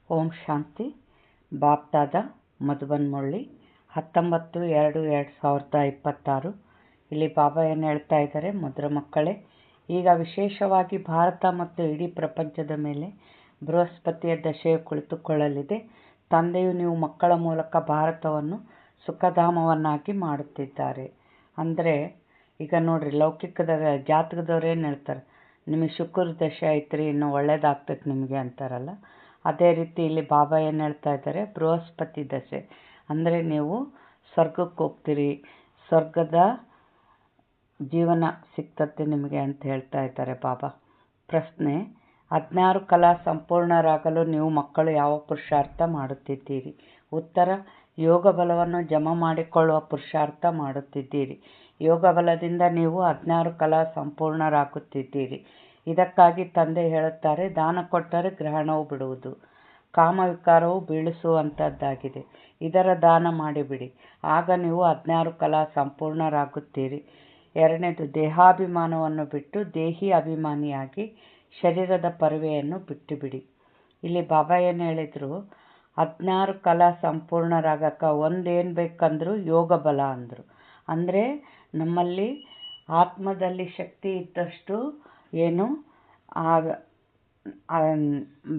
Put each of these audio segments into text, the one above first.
ಓಂ ಶಾಂತಿ. ಬಾಪ್ದಾದ ಮಧುಬನ್ಮುರಳಿ 19/2/2026. ಇಲ್ಲಿ ಬಾಬಾ ಏನು ಹೇಳ್ತಾ ಇದ್ದಾರೆ, ಮಧುರ ಮಕ್ಕಳೇ, ಈಗ ವಿಶೇಷವಾಗಿ ಭಾರತ ಮತ್ತು ಇಡೀ ಪ್ರಪಂಚದ ಮೇಲೆ ಬೃಹಸ್ಪತಿಯ ದಶೆಯು ಕುಳಿತುಕೊಳ್ಳಲಿದೆ. ತಂದೆಯು ನೀವು ಮಕ್ಕಳ ಮೂಲಕ ಭಾರತವನ್ನು ಸುಖಧಾಮವನ್ನಾಗಿ ಮಾಡುತ್ತಿದ್ದಾರೆ. ಅಂದರೆ ಈಗ ನೋಡ್ರಿ, ಲೌಕಿಕದ ಜಾತಕದವ್ರು ಏನು ಹೇಳ್ತಾರೆ, ನಿಮಗೆ ಶುಕ್ರ ದಶೆ ಐತ್ರಿ, ಇನ್ನೂ ಒಳ್ಳೇದಾಗ್ತೈತೆ ನಿಮಗೆ ಅಂತಾರಲ್ಲ. ಅದೇ ರೀತಿ ಇಲ್ಲಿ ಬಾಬಾ ಏನು ಹೇಳ್ತಾ ಇದ್ದಾರೆ, ಬೃಹಸ್ಪತಿ ದಶೆ ಅಂದರೆ ನೀವು ಸ್ವರ್ಗಕ್ಕೆ ಹೋಗ್ತೀರಿ, ಸ್ವರ್ಗದ ಜೀವನ ಸಿಗ್ತತೆ ನಿಮಗೆ ಅಂತ ಹೇಳ್ತಾ ಇದ್ದಾರೆ ಬಾಬಾ. ಪ್ರಶ್ನೆ: 16 ಕಲಾ ಸಂಪೂರ್ಣರಾಗಲು ನೀವು ಮಕ್ಕಳು ಯಾವ ಪುರುಷಾರ್ಥ ಮಾಡುತ್ತಿದ್ದೀರಿ? ಉತ್ತರ: ಯೋಗ ಬಲವನ್ನು ಜಮಾ ಮಾಡಿಕೊಳ್ಳುವ ಪುರುಷಾರ್ಥ ಮಾಡುತ್ತಿದ್ದೀರಿ. ಯೋಗ ಬಲದಿಂದ ನೀವು 16 ಕಲಾ ಸಂಪೂರ್ಣರಾಗುತ್ತಿದ್ದೀರಿ. ಇದಕ್ಕಾಗಿ ತಂದೆ ಹೇಳುತ್ತಾರೆ, ದಾನ ಕೊಟ್ಟರೆ ಗ್ರಹಣವು ಬಿಡುವುದು, ಕಾಮವಿಕಾರವು ಬೀಳಿಸುವಂಥದ್ದಾಗಿದೆ. ಇದರ ದಾನ ಮಾಡಿಬಿಡಿ, ಆಗ ನೀವು 16 ಕಲಾ ಸಂಪೂರ್ಣರಾಗುತ್ತೀರಿ. ಎರಡನೇದು, ದೇಹಾಭಿಮಾನವನ್ನು ಬಿಟ್ಟು ದೇಹಿ ಅಭಿಮಾನಿಯಾಗಿ ಶರೀರದ ಪರವೆಯನ್ನು ಬಿಟ್ಟುಬಿಡಿ. ಇಲ್ಲಿ ಬಾಬಾ ಏನು ಹೇಳಿದರು, 16 ಕಲಾ ಸಂಪೂರ್ಣರಾಗಕ್ಕೆ ಒಂದೇನು ಬೇಕಂದ್ರು ಯೋಗ ಬಲ ಅಂದರು. ಅಂದರೆ ನಮ್ಮಲ್ಲಿ ಆತ್ಮದಲ್ಲಿ ಶಕ್ತಿ ಇದ್ದಷ್ಟು ಏನು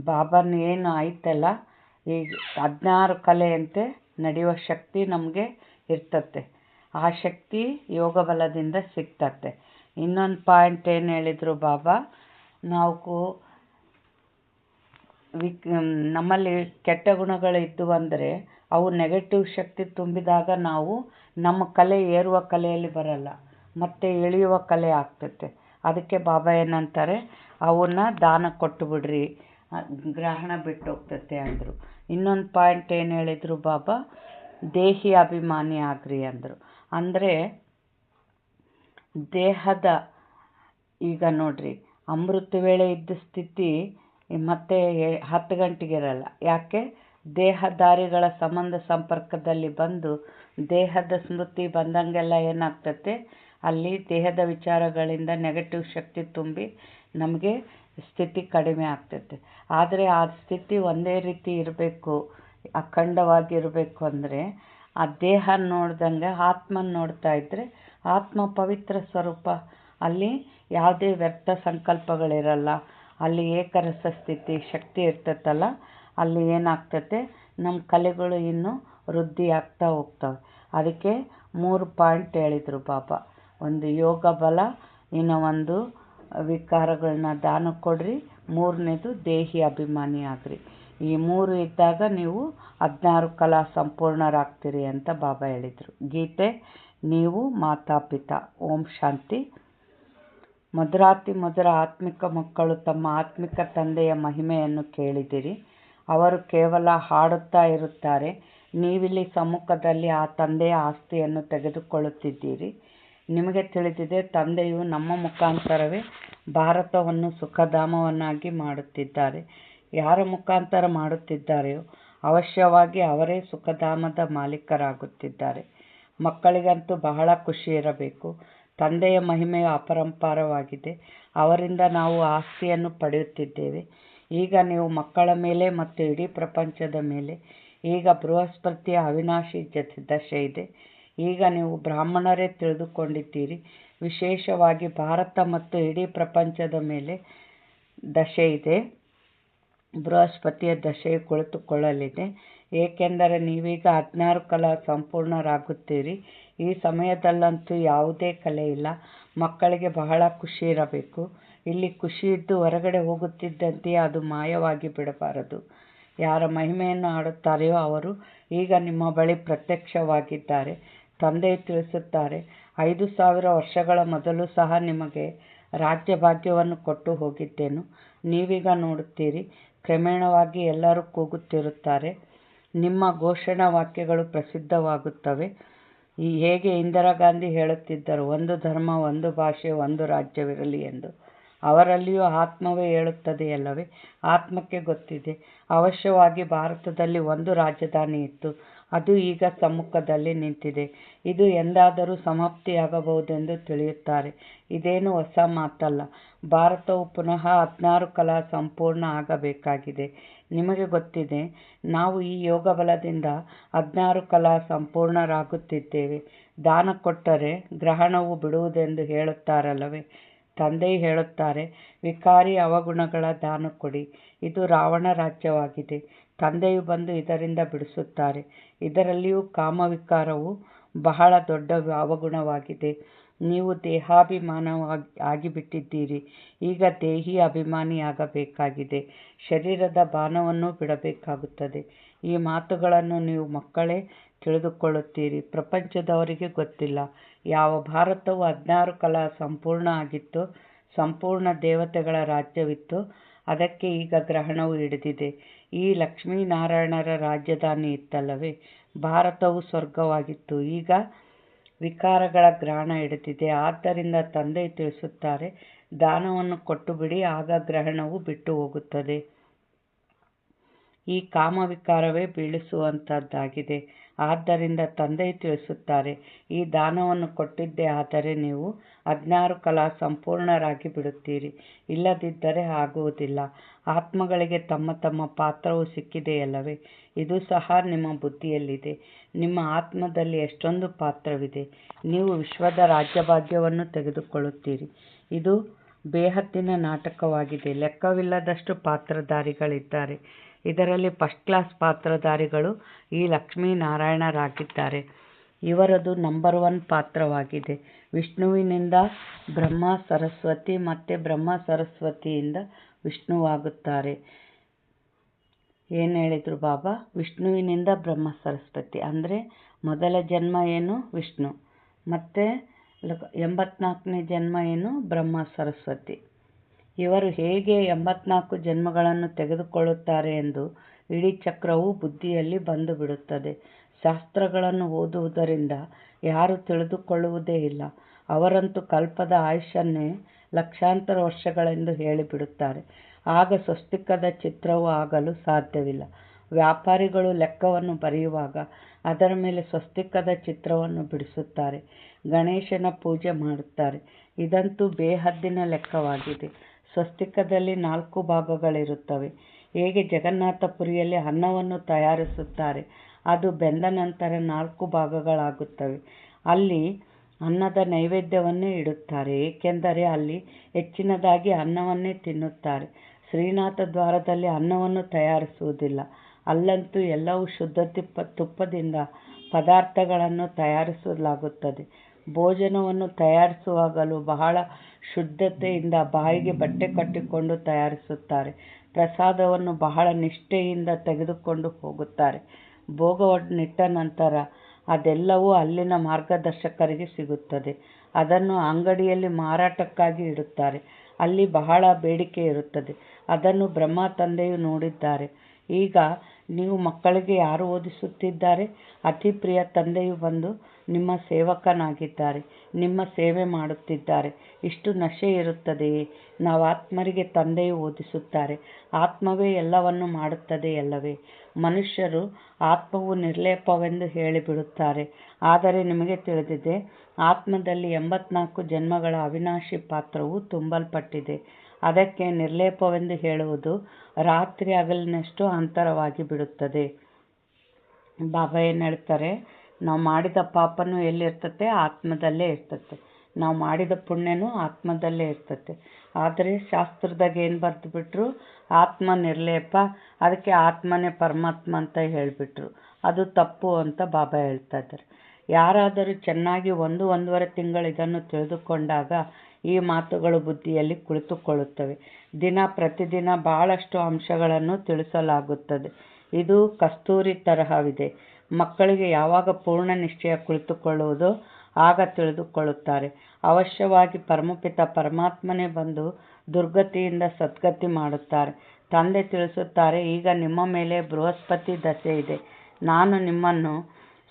ಬಾಬಾನ ಏನು ಆಯ್ತಲ್ಲ, ಈಗ 16 ಕಲೆಯಂತೆ ನಡೆಯುವ ಶಕ್ತಿ ನಮಗೆ ಇರ್ತತೆ. ಆ ಶಕ್ತಿ ಯೋಗ ಬಲದಿಂದ ಸಿಗ್ತತೆ. ಇನ್ನೊಂದು ಪಾಯಿಂಟ್ ಏನು ಹೇಳಿದರು ಬಾಬಾ, ನಾವು ನಮ್ಮಲ್ಲಿ ಕೆಟ್ಟ ಗುಣಗಳು ಇದ್ದವು ಅಂದರೆ ಅವು ನೆಗೆಟಿವ್ ಶಕ್ತಿ ತುಂಬಿದಾಗ ನಾವು ನಮ್ಮ ಕಲೆ ಏರುವ ಕಲೆಯಲ್ಲಿ ಬರಲ್ಲ, ಮತ್ತು ಇಳಿಯುವ ಕಲೆ ಆಗ್ತೈತೆ. ಅದಕ್ಕೆ ಬಾಬಾ ಏನಂತಾರೆ, ಅವನ್ನ ದಾನ ಕೊಟ್ಟು ಬಿಡ್ರಿ, ಗ್ರಹಣ ಬಿಟ್ಟು ಹೋಗ್ತತೆ ಅಂದರು. ಇನ್ನೊಂದು ಪಾಯಿಂಟ್ ಏನು ಹೇಳಿದರು ಬಾಬಾ, ದೇಹಿ ಅಭಿಮಾನಿ ಆಗ್ರಿ ಅಂದರು. ಅಂದರೆ ದೇಹದ, ಈಗ ನೋಡ್ರಿ, ಅಮೃತ ವೇಳೆ ಇದ್ದ ಸ್ಥಿತಿ ಮತ್ತೆ 10 ಗಂಟೆಗೆ ಇರಲ್ಲ. ಯಾಕೆ? ದೇಹದಾರಿಗಳ ಸಂಬಂಧ ಸಂಪರ್ಕದಲ್ಲಿ ಬಂದು ದೇಹದ ಸ್ಮೃತಿ ಬಂದಂಗೆಲ್ಲ ಏನಾಗ್ತತೆ, ಅಲ್ಲಿ ದೇಹದ ವಿಚಾರಗಳಿಂದ ನೆಗೆಟಿವ್ ಶಕ್ತಿ ತುಂಬಿ ನಮಗೆ ಸ್ಥಿತಿ ಕಡಿಮೆ ಆಗ್ತೈತೆ. ಆದರೆ ಆ ಸ್ಥಿತಿ ಒಂದೇ ರೀತಿ ಇರಬೇಕು, ಅಖಂಡವಾಗಿರಬೇಕು ಅಂದರೆ ಆ ದೇಹ ನೋಡ್ದಂಗೆ ಆತ್ಮನ ನೋಡ್ತಾ ಇದ್ದರೆ ಆತ್ಮ ಪವಿತ್ರ ಸ್ವರೂಪ, ಅಲ್ಲಿ ಯಾವುದೇ ವ್ಯರ್ಥ ಸಂಕಲ್ಪಗಳಿರಲ್ಲ, ಅಲ್ಲಿ ಏಕರಸ ಸ್ಥಿತಿ ಶಕ್ತಿ ಇರ್ತೈತಲ್ಲ, ಅಲ್ಲಿ ಏನಾಗ್ತತೆ, ನಮ್ಮ ಕಲೆಗಳು ಇನ್ನೂ ವೃದ್ಧಿ ಆಗ್ತಾ ಹೋಗ್ತವೆ. ಅದಕ್ಕೆ 3 ಪಾಯಿಂಟ್ ಹೇಳಿದರು ಬಾಬಾ. ಒಂದು ಯೋಗ ಬಲ, ಇನ್ನು ಒಂದು ವಿಕಾರಗಳನ್ನ ದಾನ ಕೊಡ್ರಿ, ಮೂರನೇದು ದೇಹಿ ಅಭಿಮಾನಿ ಆಗ್ರಿ. ಈ 3 ಇದ್ದಾಗ ನೀವು 16 ಕಲಾ ಸಂಪೂರ್ಣರಾಗ್ತೀರಿ ಅಂತ ಬಾಬಾ ಹೇಳಿದರು. ಗೀತೆ: ನೀವು ಮಾತಾಪಿತಾ. ಓಂ ಶಾಂತಿ. ಮಧುರಾತಿ ಮಧುರ ಆತ್ಮಿಕ ಮಕ್ಕಳು, ತಮ್ಮ ಆತ್ಮಿಕ ತಂದೆಯ ಮಹಿಮೆಯನ್ನು ಕೇಳಿದಿರಿ. ಅವರು ಕೇವಲ ಹಾಡುತ್ತಾ ಇರುತ್ತಾರೆ. ನೀವಿಲ್ಲಿ ಸಮ್ಮುಖದಲ್ಲಿ ಆ ತಂದೆಯ ಆಸ್ತಿಯನ್ನು ತೆಗೆದುಕೊಳ್ಳುತ್ತಿದ್ದೀರಿ. ನಿಮಗೆ ತಿಳಿದಿದೆ, ತಂದೆಯು ನಮ್ಮ ಮುಖಾಂತರವೇ ಭಾರತವನ್ನು ಸುಖಧಾಮವನ್ನಾಗಿ ಮಾಡುತ್ತಿದ್ದಾರೆ. ಯಾರ ಮುಖಾಂತರ ಮಾಡುತ್ತಿದ್ದಾರೆಯೋ ಅವಶ್ಯವಾಗಿ ಅವರೇ ಸುಖಧಾಮದ ಮಾಲೀಕರಾಗುತ್ತಿದ್ದಾರೆ. ಮಕ್ಕಳಿಗಂತೂ ಬಹಳ ಖುಷಿ ಇರಬೇಕು. ತಂದೆಯ ಮಹಿಮೆಯು ಅಪರಂಪಾರವಾಗಿದೆ. ಅವರಿಂದ ನಾವು ಆಸ್ತಿಯನ್ನು ಪಡೆಯುತ್ತಿದ್ದೇವೆ. ಈಗ ನೀವು ಮಕ್ಕಳ ಮೇಲೆ ಮತ್ತು ಇಡೀ ಪ್ರಪಂಚದ ಮೇಲೆ ಈಗ ಬೃಹಸ್ಪತಿಯ ಅವಿನಾಶಿ ದಶೆ ಇದೆ. ಈಗ ನೀವು ಬ್ರಾಹ್ಮಣರೇ ತಿಳಿದುಕೊಂಡಿದ್ದೀರಿ. ವಿಶೇಷವಾಗಿ ಭಾರತ ಮತ್ತು ಇಡೀ ಪ್ರಪಂಚದ ಮೇಲೆ ದಶೆ ಇದೆ. ಬೃಹಸ್ಪತಿಯ ದಶೆಯು ಕುಳಿತುಕೊಳ್ಳಲಿದೆ. ಏಕೆಂದರೆ ನೀವೀಗ 16 ಕಲಾ ಸಂಪೂರ್ಣರಾಗುತ್ತೀರಿ. ಈ ಸಮಯದಲ್ಲಂತೂ ಯಾವುದೇ ಕಲೆ ಇಲ್ಲ. ಮಕ್ಕಳಿಗೆ ಬಹಳ ಖುಷಿ ಇರಬೇಕು. ಇಲ್ಲಿ ಖುಷಿ ಇದ್ದು ಹೊರಗಡೆ ಹೋಗುತ್ತಿದ್ದಂತೆಯೇ ಅದು ಮಾಯವಾಗಿ ಬಿಡಬಾರದು. ಯಾರ ಮಹಿಮೆಯನ್ನು ಹಾಡುತ್ತಾರೆಯೋ ಅವರು ಈಗ ನಿಮ್ಮ ಬಳಿ ಪ್ರತ್ಯಕ್ಷವಾಗಿದ್ದಾರೆ. ತಂದೆಯು ತಿಳಿಸುತ್ತಾರೆ, 5000 ವರ್ಷಗಳ ಮೊದಲು ಸಹ ನಿಮಗೆ ರಾಜ್ಯ ಭಾಗ್ಯವನ್ನು ಕೊಟ್ಟು ಹೋಗಿದ್ದೆನು. ನೀವೀಗ ನೋಡುತ್ತೀರಿ. ಕ್ರಮೇಣವಾಗಿ ಎಲ್ಲರೂ ಕೂಗುತ್ತಿರುತ್ತಾರೆ. ನಿಮ್ಮ ಘೋಷಣಾ ವಾಕ್ಯಗಳು ಪ್ರಸಿದ್ಧವಾಗುತ್ತವೆ. ಹೇಗೆ ಇಂದಿರಾ ಗಾಂಧಿ ಹೇಳುತ್ತಿದ್ದರು, ಒಂದು ಧರ್ಮ, ಒಂದು ಭಾಷೆ, ಒಂದು ರಾಜ್ಯವಿರಲಿ ಎಂದು. ಅವರಲ್ಲಿಯೂ ಆತ್ಮವೇ ಹೇಳುತ್ತದೆಯಲ್ಲವೇ? ಆತ್ಮಕ್ಕೆ ಗೊತ್ತಿದೆ. ಅವಶ್ಯವಾಗಿ ಭಾರತದಲ್ಲಿ ಒಂದು ರಾಜಧಾನಿ ಇತ್ತು, ಅದು ಈಗ ಸಮ್ಮುಖದಲ್ಲಿ ನಿಂತಿದೆ. ಇದು ಎಂದಾದರೂ ಸಮಾಪ್ತಿಯಾಗಬಹುದೆಂದು ತಿಳಿಯುತ್ತಾರೆ. ಇದೇನು ಹೊಸ ಮಾತಲ್ಲ. ಭಾರತವು ಪುನಃ 16 ಕಲಾ ಸಂಪೂರ್ಣ ಆಗಬೇಕಾಗಿದೆ. ನಿಮಗೆ ಗೊತ್ತಿದೆ, ನಾವು ಈ ಯೋಗ ಬಲದಿಂದ 16 ಕಲಾ ಸಂಪೂರ್ಣರಾಗುತ್ತಿದ್ದೇವೆ. ದಾನ ಕೊಟ್ಟರೆ ಗ್ರಹಣವು ಬಿಡುವುದೆಂದು ಹೇಳುತ್ತಾರಲ್ಲವೇ? ತಂದೆಯು ಹೇಳುತ್ತಾರೆ, ವಿಕಾರಿ ಅವಗುಣಗಳ ದಾನ ಕೊಡಿ. ಇದು ರಾವಣ ರಾಜ್ಯವಾಗಿದೆ. ತಂದೆಯು ಬಂದು ಇದರಿಂದ ಬಿಡಿಸುತ್ತಾರೆ. ಇದರಲ್ಲಿಯೂ ಕಾಮವಿಕಾರವು ಬಹಳ ದೊಡ್ಡ ಅವಗುಣವಾಗಿದೆ. ನೀವು ಆಗಿಬಿಟ್ಟಿದ್ದೀರಿ. ಈಗ ದೇಹಿ ಅಭಿಮಾನಿಯಾಗಬೇಕಾಗಿದೆ. ಶರೀರದ ಬಾಣವನ್ನು ಬಿಡಬೇಕಾಗುತ್ತದೆ. ಈ ಮಾತುಗಳನ್ನು ನೀವು ಮಕ್ಕಳೇ ತಿಳಿದುಕೊಳ್ಳುತ್ತೀರಿ. ಪ್ರಪಂಚದವರಿಗೆ ಗೊತ್ತಿಲ್ಲ. ಯಾವ ಭಾರತವು 16 ಕಲಾ ಸಂಪೂರ್ಣ ಆಗಿತ್ತೋ, ಸಂಪೂರ್ಣ ದೇವತೆಗಳ ರಾಜ್ಯವಿತ್ತು, ಅದಕ್ಕೆ ಈಗ ಗ್ರಹಣವು ಹಿಡಿದಿದೆ. ಈ ಲಕ್ಷ್ಮೀನಾರಾಯಣರ ರಾಜಧಾನಿ ಇತ್ತಲ್ಲವೇ? ಭಾರತವು ಸ್ವರ್ಗವಾಗಿತ್ತು. ಈಗ ವಿಕಾರಗಳ ಗ್ರಹಣ ಹಿಡಿದಿದೆ. ಆದ್ದರಿಂದ ತಂದೆಯು ತಿಳಿಸುತ್ತಾರೆ, ದಾನವನ್ನು ಕೊಟ್ಟುಬಿಡಿ, ಆಗ ಗ್ರಹಣವು ಬಿಟ್ಟು ಹೋಗುತ್ತದೆ. ಈ ಕಾಮವಿಕಾರವೇ ಬೀಳಿಸುವಂಥದ್ದಾಗಿದೆ. ಆದ್ದರಿಂದ ತಂದೆಯು ತಿಳಿಸುತ್ತಾರೆ, ಈ ದಾನವನ್ನು ಕೊಟ್ಟಿದ್ದೇ ಆದರೆ ನೀವು 16 ಕಲಾ ಸಂಪೂರ್ಣರಾಗಿ ಬಿಡುತ್ತೀರಿ. ಇಲ್ಲದಿದ್ದರೆ ಆಗುವುದಿಲ್ಲ. ಆತ್ಮಗಳಿಗೆ ತಮ್ಮ ತಮ್ಮ ಪಾತ್ರವು ಸಿಕ್ಕಿದೆಯಲ್ಲವೇ? ಇದು ಸಹ ನಿಮ್ಮ ಬುದ್ಧಿಯಲ್ಲಿದೆ. ನಿಮ್ಮ ಆತ್ಮದಲ್ಲಿ ಎಷ್ಟೊಂದು ಪಾತ್ರವಿದೆ. ನೀವು ವಿಶ್ವದ ರಾಜ್ಯಭಾಗ್ಯವನ್ನು ತೆಗೆದುಕೊಳ್ಳುತ್ತೀರಿ. ಇದು ಬೇಹದ್ದಿನ ನಾಟಕವಾಗಿದೆ. ಲೆಕ್ಕವಿಲ್ಲದಷ್ಟು ಪಾತ್ರಧಾರಿಗಳಿದ್ದಾರೆ. ಇದರಲ್ಲಿ ಫಸ್ಟ್ ಕ್ಲಾಸ್ ಪಾತ್ರಧಾರಿಗಳು ಈ ಲಕ್ಷ್ಮೀನಾರಾಯಣರಾಗಿದ್ದಾರೆ. ಇವರದು ನಂಬರ್ 1 ಪಾತ್ರವಾಗಿದೆ. ವಿಷ್ಣುವಿನಿಂದ ಬ್ರಹ್ಮ ಸರಸ್ವತಿ, ಮತ್ತೆ ಬ್ರಹ್ಮ ಸರಸ್ವತಿಯಿಂದ ವಿಷ್ಣುವಾಗುತ್ತಾರೆ. ಏನು ಹೇಳಿದರು ಬಾಬಾ? ವಿಷ್ಣುವಿನಿಂದ ಬ್ರಹ್ಮ ಸರಸ್ವತಿ ಅಂದರೆ ಮೊದಲ ಜನ್ಮ ಏನು? ವಿಷ್ಣು. ಮತ್ತು 84ನೇ ಜನ್ಮ ಏನು? ಬ್ರಹ್ಮ ಸರಸ್ವತಿ. ಇವರು ಹೇಗೆ 84 ಜನ್ಮಗಳನ್ನು ತೆಗೆದುಕೊಳ್ಳುತ್ತಾರೆ ಎಂದು ಇಡೀ ಚಕ್ರವು ಬುದ್ಧಿಯಲ್ಲಿ ಬಂದು ಬಿಡುತ್ತದೆ. ಶಾಸ್ತ್ರಗಳನ್ನು ಓದುವುದರಿಂದ ಯಾರೂ ತಿಳಿದುಕೊಳ್ಳುವುದೇ ಇಲ್ಲ. ಅವರಂತೂ ಕಲ್ಪದ ಆಯುಷ್ಯನ್ನೇ ಲಕ್ಷಾಂತರ ವರ್ಷಗಳೆಂದು ಹೇಳಿಬಿಡುತ್ತಾರೆ. ಆಗ ಸ್ವಸ್ತಿಕದ ಚಿತ್ರವು ಆಗಲು ಸಾಧ್ಯವಿಲ್ಲ. ವ್ಯಾಪಾರಿಗಳು ಲೆಕ್ಕವನ್ನು ಬರೆಯುವಾಗ ಅದರ ಮೇಲೆ ಸ್ವಸ್ತಿಕದ ಚಿತ್ರವನ್ನು ಬಿಡಿಸುತ್ತಾರೆ. ಗಣೇಶನ ಪೂಜೆ ಮಾಡುತ್ತಾರೆ. ಇದಂತೂ ಬೇಹದ್ದಿನ ಲೆಕ್ಕವಾಗಿದೆ. ಸ್ವಸ್ತಿಕದಲ್ಲಿ 4 ಭಾಗಗಳಿರುತ್ತವೆ. ಹೇಗೆ ಜಗನ್ನಾಥಪುರಿಯಲ್ಲಿ ಅನ್ನವನ್ನು ತಯಾರಿಸುತ್ತಾರೆ, ಅದು ಬೆಂದ ನಂತರ 4 ಭಾಗಗಳಾಗುತ್ತವೆ. ಅಲ್ಲಿ ಅನ್ನದ ನೈವೇದ್ಯವನ್ನೇ ಇಡುತ್ತಾರೆ, ಏಕೆಂದರೆ ಅಲ್ಲಿ ಹೆಚ್ಚಿನದಾಗಿ ಅನ್ನವನ್ನೇ ತಿನ್ನುತ್ತಾರೆ. ಶ್ರೀನಾಥ ದ್ವಾರದಲ್ಲಿ ಅನ್ನವನ್ನು ತಯಾರಿಸುವುದಿಲ್ಲ. ಅಲ್ಲಂತೂ ಎಲ್ಲವೂ ಶುದ್ಧ ತುಪ್ಪದಿಂದ ಪದಾರ್ಥಗಳನ್ನು ತಯಾರಿಸಲಾಗುತ್ತದೆ. ಭೋಜನವನ್ನು ತಯಾರಿಸುವಾಗಲೂ ಬಹಳ ಶುದ್ಧತೆಯಿಂದ ಬಾಯಿಗೆ ಬಟ್ಟೆ ಕಟ್ಟಿಕೊಂಡು ತಯಾರಿಸುತ್ತಾರೆ. ಪ್ರಸಾದವನ್ನು ಬಹಳ ನಿಷ್ಠೆಯಿಂದ ತೆಗೆದುಕೊಂಡು ಹೋಗುತ್ತಾರೆ. ಭೋಗವನ್ನಿಟ್ಟ ನಂತರ ಅದೆಲ್ಲವೂ ಅಲ್ಲಿನ ಮಾರ್ಗದರ್ಶಕರಿಗೆ ಸಿಗುತ್ತದೆ. ಅದನ್ನು ಅಂಗಡಿಯಲ್ಲಿ ಮಾರಾಟಕ್ಕಾಗಿ ಇಡುತ್ತಾರೆ. ಅಲ್ಲಿ ಬಹಳ ಬೇಡಿಕೆ ಇರುತ್ತದೆ. ಅದನ್ನು ಬ್ರಹ್ಮ ತಂದೆಯು ನೋಡಿದ್ದಾರೆ. ಈಗ ನೀವು ಮಕ್ಕಳಿಗೆ ಯಾರು ಓದಿಸುತ್ತಿದ್ದಾರೆ? ಅತಿ ಪ್ರಿಯ ತಂದೆಯು ಬಂದು ನಿಮ್ಮ ಸೇವಕನಾಗಿದ್ದಾರೆ, ನಿಮ್ಮ ಸೇವೆ ಮಾಡುತ್ತಿದ್ದಾರೆ. ಇಷ್ಟು ನಶೆ ಇರುತ್ತದೆಯೇ? ನಾವು ಆತ್ಮರಿಗೆ ತಂದೆಯು ಓದಿಸುತ್ತಾರೆ. ಆತ್ಮವೇ ಎಲ್ಲವನ್ನು ಮಾಡುತ್ತದೆಯಲ್ಲವೇ? ಮನುಷ್ಯರು ಆತ್ಮವು ನಿರ್ಲೇಪವೆಂದು ಹೇಳಿಬಿಡುತ್ತಾರೆ. ಆದರೆ ನಿಮಗೆ ತಿಳಿದಿದೆ, ಆತ್ಮದಲ್ಲಿ 84 ಜನ್ಮಗಳ ಅವಿನಾಶಿ ಪಾತ್ರವು ತುಂಬಲ್ಪಟ್ಟಿದೆ. ಅದಕ್ಕೆ ನಿರ್ಲೇಪವೆಂದು ಹೇಳುವುದು ರಾತ್ರಿ ಹಗಲಿನಷ್ಟು ಅಂತರವಾಗಿ ಬಿಡುತ್ತದೆ. ಬಾಬಾ ಏನು ಹೇಳ್ತಾರೆ? ನಾವು ಮಾಡಿದ ಪಾಪನೂ ಎಲ್ಲಿರ್ತತೆ? ಆತ್ಮದಲ್ಲೇ ಇರ್ತತೆ. ನಾವು ಮಾಡಿದ ಪುಣ್ಯನೂ ಆತ್ಮದಲ್ಲೇ ಇರ್ತತೆ. ಆದರೆ ಶಾಸ್ತ್ರದಾಗ ಏನು ಬರೆದು ಬಿಟ್ಟರು? ಆತ್ಮ ನಿರ್ಲೇಪ, ಅದಕ್ಕೆ ಆತ್ಮನೇ ಪರಮಾತ್ಮ ಅಂತ ಹೇಳಿಬಿಟ್ರು. ಅದು ತಪ್ಪು ಅಂತ ಬಾಬಾ ಹೇಳ್ತಾ ಇದ್ದಾರೆ. ಯಾರಾದರೂ ಚೆನ್ನಾಗಿ 1-1.5 ತಿಂಗಳು ಇದನ್ನು ತಿಳಿದುಕೊಂಡಾಗ ಈ ಮಾತುಗಳು ಬುದ್ಧಿಯಲ್ಲಿ ಕುಳಿತುಕೊಳ್ಳುತ್ತವೆ. ಪ್ರತಿದಿನ ಬಹಳಷ್ಟು ಅಂಶಗಳನ್ನು ತಿಳಿಸಲಾಗುತ್ತದೆ. ಇದು ಕಸ್ತೂರಿ ತರಹವಿದೆ. ಮಕ್ಕಳಿಗೆ ಯಾವಾಗ ಪೂರ್ಣ ನಿಶ್ಚಯ ಕುಳಿತುಕೊಳ್ಳುವುದೋ ಆಗ ತಿಳಿದುಕೊಳ್ಳುತ್ತಾರೆ. ಅವಶ್ಯವಾಗಿ ಪರಮಪಿತ ಪರಮಾತ್ಮನೇ ಬಂದು ದುರ್ಗತಿಯಿಂದ ಸದ್ಗತಿ ಮಾಡುತ್ತಾರೆ. ತಂದೆ ತಿಳಿಸುತ್ತಾರೆ, ಈಗ ನಿಮ್ಮ ಮೇಲೆ ಬೃಹಸ್ಪತಿ ದಶೆ ಇದೆ. ನಾನು ನಿಮ್ಮನ್ನು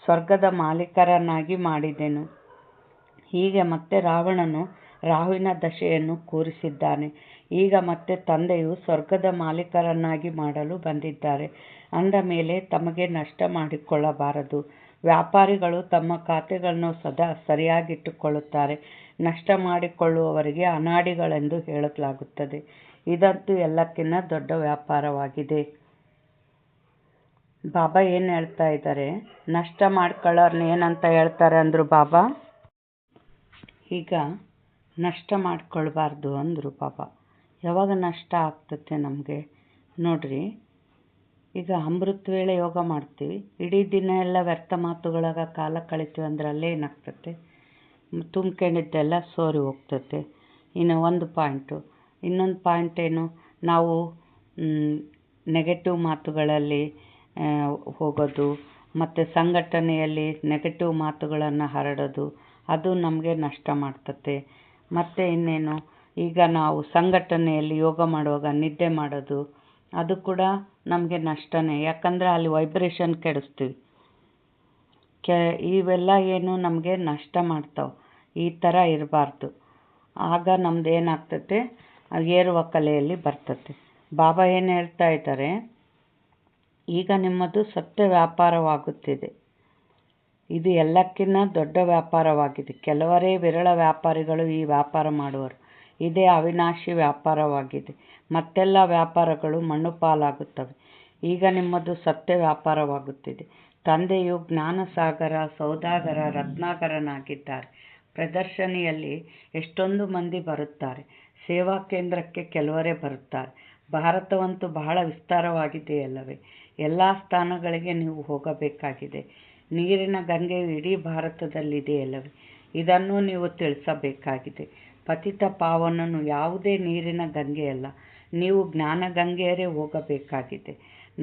ಸ್ವರ್ಗದ ಮಾಲೀಕರನ್ನಾಗಿ ಮಾಡಿದೆನು. ಹೀಗೆ ಮತ್ತೆ ರಾವಣನು ರಾಹುವಿನ ದಶೆಯನ್ನು ಕೂರಿಸಿದ್ದಾನೆ. ಈಗ ಮತ್ತೆ ತಂದೆಯು ಸ್ವರ್ಗದ ಮಾಲೀಕರನ್ನಾಗಿ ಮಾಡಲು ಬಂದಿದ್ದಾರೆ. ಅಂದ ಮೇಲೆ ತಮಗೆ ನಷ್ಟ ಮಾಡಿಕೊಳ್ಳಬಾರದು. ವ್ಯಾಪಾರಿಗಳು ತಮ್ಮ ಖಾತೆಗಳನ್ನು ಸದಾ ಸರಿಯಾಗಿಟ್ಟುಕೊಳ್ಳುತ್ತಾರೆ. ನಷ್ಟ ಮಾಡಿಕೊಳ್ಳುವವರಿಗೆ ಅನಾಡಿಗಳೆಂದು ಹೇಳಲಾಗುತ್ತದೆ. ಇದಂತೂ ಎಲ್ಲಕ್ಕಿಂತ ದೊಡ್ಡ ವ್ಯಾಪಾರವಾಗಿದೆ. ಬಾಬಾ ಏನು ಹೇಳ್ತಾ ಇದ್ದಾರೆ, ನಷ್ಟ ಮಾಡ್ಕೊಳ್ಳೋರ್ನ ಏನಂತ ಹೇಳ್ತಾರೆ ಅಂದರು ಬಾಬಾ. ಈಗ ನಷ್ಟ ಮಾಡ್ಕೊಳ್ಬಾರ್ದು ಅಂದರು ಬಾಬಾ. ಯಾವಾಗ ನಷ್ಟ ಆಗ್ತತೆ ನಮಗೆ ನೋಡ್ರಿ, ಈಗ ಅಮೃತ ವೇಳೆ ಯೋಗ ಮಾಡ್ತೀವಿ, ಇಡೀ ದಿನ ಎಲ್ಲ ವ್ಯರ್ಥ ಮಾತುಗಳಾಗ ಕಾಲ ಕಳಿತೀವಿ ಅಂದ್ರೆ ಅಲ್ಲೇ ಏನಾಗ್ತತೆ, ತುಂಬ್ಕೊಂಡಿದ್ದೆಲ್ಲ ಸೋರಿ ಹೋಗ್ತತೆ. ಇನ್ನು ಒಂದು ಪಾಯಿಂಟು. ಇನ್ನೊಂದು ಪಾಯಿಂಟ್ ಏನು, ನಾವು ನೆಗೆಟಿವ್ ಮಾತುಗಳಲ್ಲಿ ಹೋಗೋದು ಮತ್ತು ಸಂಘಟನೆಯಲ್ಲಿ ನೆಗೆಟಿವ್ ಮಾತುಗಳನ್ನು ಹರಡೋದು, ಅದು ನಮಗೆ ನಷ್ಟ ಮಾಡ್ತತೆ. ಮತ್ತು ಇನ್ನೇನು, ಈಗ ನಾವು ಸಂಘಟನೆಯಲ್ಲಿ ಯೋಗ ಮಾಡುವಾಗ ನಿದ್ದೆ ಮಾಡೋದು, ಅದು ಕೂಡ ನಮಗೆ ನಷ್ಟನೇ. ಯಾಕಂದರೆ ಅಲ್ಲಿ ವೈಬ್ರೇಷನ್ ಕೆಡಿಸ್ತೀವಿ. ಇವೆಲ್ಲ ಏನು ನಮಗೆ ನಷ್ಟ ಮಾಡ್ತಾವೆ. ಈ ಥರ ಇರಬಾರ್ದು. ಆಗ ನಮ್ದು ಏನಾಗ್ತತೆ, ಏರುವ ಕಲೆಯಲ್ಲಿ ಬರ್ತತೆ. ಬಾಬಾ ಏನು ಹೇಳ್ತಾ ಇದ್ದಾರೆ, ಈಗ ನಿಮ್ಮದು ಸತ್ಯ ವ್ಯಾಪಾರವಾಗುತ್ತಿದೆ. ಇದು ಎಲ್ಲಕ್ಕಿಂತ ದೊಡ್ಡ ವ್ಯಾಪಾರವಾಗಿದೆ. ಕೆಲವರೇ ವಿರಳ ವ್ಯಾಪಾರಿಗಳು ಈ ವ್ಯಾಪಾರ ಮಾಡುವರು. ಇದೇ ಅವಿನಾಶಿ ವ್ಯಾಪಾರವಾಗಿದೆ. ಮತ್ತೆಲ್ಲ ವ್ಯಾಪಾರಗಳು ಮಣ್ಣು ಪಾಲಾಗುತ್ತವೆ. ಈಗ ನಿಮ್ಮದು ಸತ್ಯ ವ್ಯಾಪಾರವಾಗುತ್ತಿದೆ. ತಂದೆಯು ಜ್ಞಾನಸಾಗರ, ಸೌದಾಗರ, ರತ್ನಾಕರನಾಗಿದ್ದಾರೆ. ಪ್ರದರ್ಶನಿಯಲ್ಲಿ ಎಷ್ಟೊಂದು ಮಂದಿ ಬರುತ್ತಾರೆ. ಸೇವಾ ಕೇಂದ್ರಕ್ಕೆ ಕೆಲವರೇ ಬರುತ್ತಾರೆ. ಭಾರತವಂತೂ ಬಹಳ ವಿಸ್ತಾರವಾಗಿದೆಯಲ್ಲವೇ. ಎಲ್ಲ ಸ್ಥಾನಗಳಿಗೆ ನೀವು ಹೋಗಬೇಕಾಗಿದೆ. ನೀರಿನ ಗಂಗೆಯು ಇಡೀ ಭಾರತದಲ್ಲಿದೆಯಲ್ಲವೇ. ಇದನ್ನು ನೀವು ತಿಳಿಸಬೇಕಾಗಿದೆ. ಪತಿತ ಪಾವನನು ಯಾವುದೇ ನೀರಿನ ಗಂಗೆಯಲ್ಲ. ನೀವು ಜ್ಞಾನ ಗಂಗೆಯರೇ ಹೋಗಬೇಕಾಗಿದೆ.